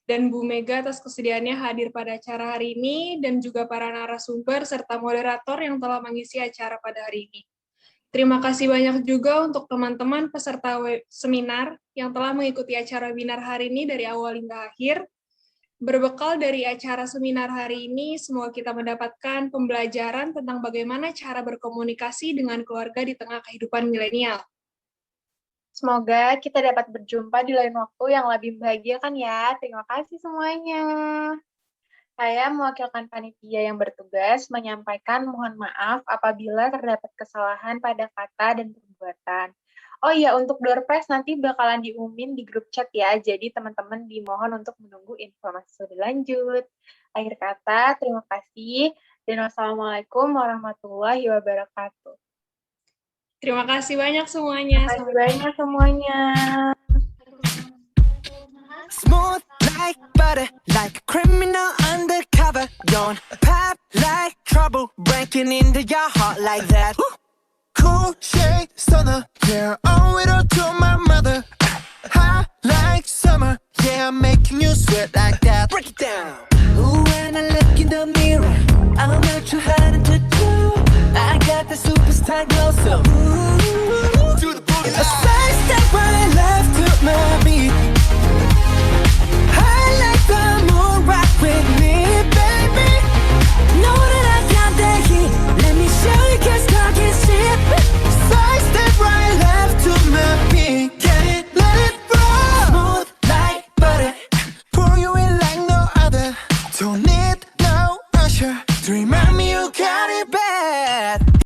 dan Bu Mega atas kesediaannya hadir pada acara hari ini, dan juga para narasumber serta moderator yang telah mengisi acara pada hari ini. Terima kasih banyak juga untuk teman-teman peserta seminar yang telah mengikuti acara webinar hari ini dari awal hingga akhir. Berbekal dari acara seminar hari ini, semoga kita mendapatkan pembelajaran tentang bagaimana cara berkomunikasi dengan keluarga di tengah kehidupan milenial. Semoga kita dapat berjumpa di lain waktu yang lebih membahagiakan ya. Terima kasih semuanya. Saya mewakilkan panitia yang bertugas menyampaikan mohon maaf apabila terdapat kesalahan pada kata dan perbuatan. Oh iya, untuk door prize nanti bakalan diumumin di grup chat ya, jadi teman-teman dimohon untuk menunggu informasi lebih lanjut. Akhir kata, terima kasih, dan wassalamualaikum warahmatullahi wabarakatuh. Terima kasih banyak semuanya. Terima kasih banyak semuanya. Smooth like butter, like a criminal undercover. Don't pop like trouble, breaking into your heart like that. Cool shade stunner, yeah, owe it all to my mother. Hot like summer, yeah, I'm making you sweat like that. Break it down. Ooh, when I look in the mirror, I'm not too hard to do.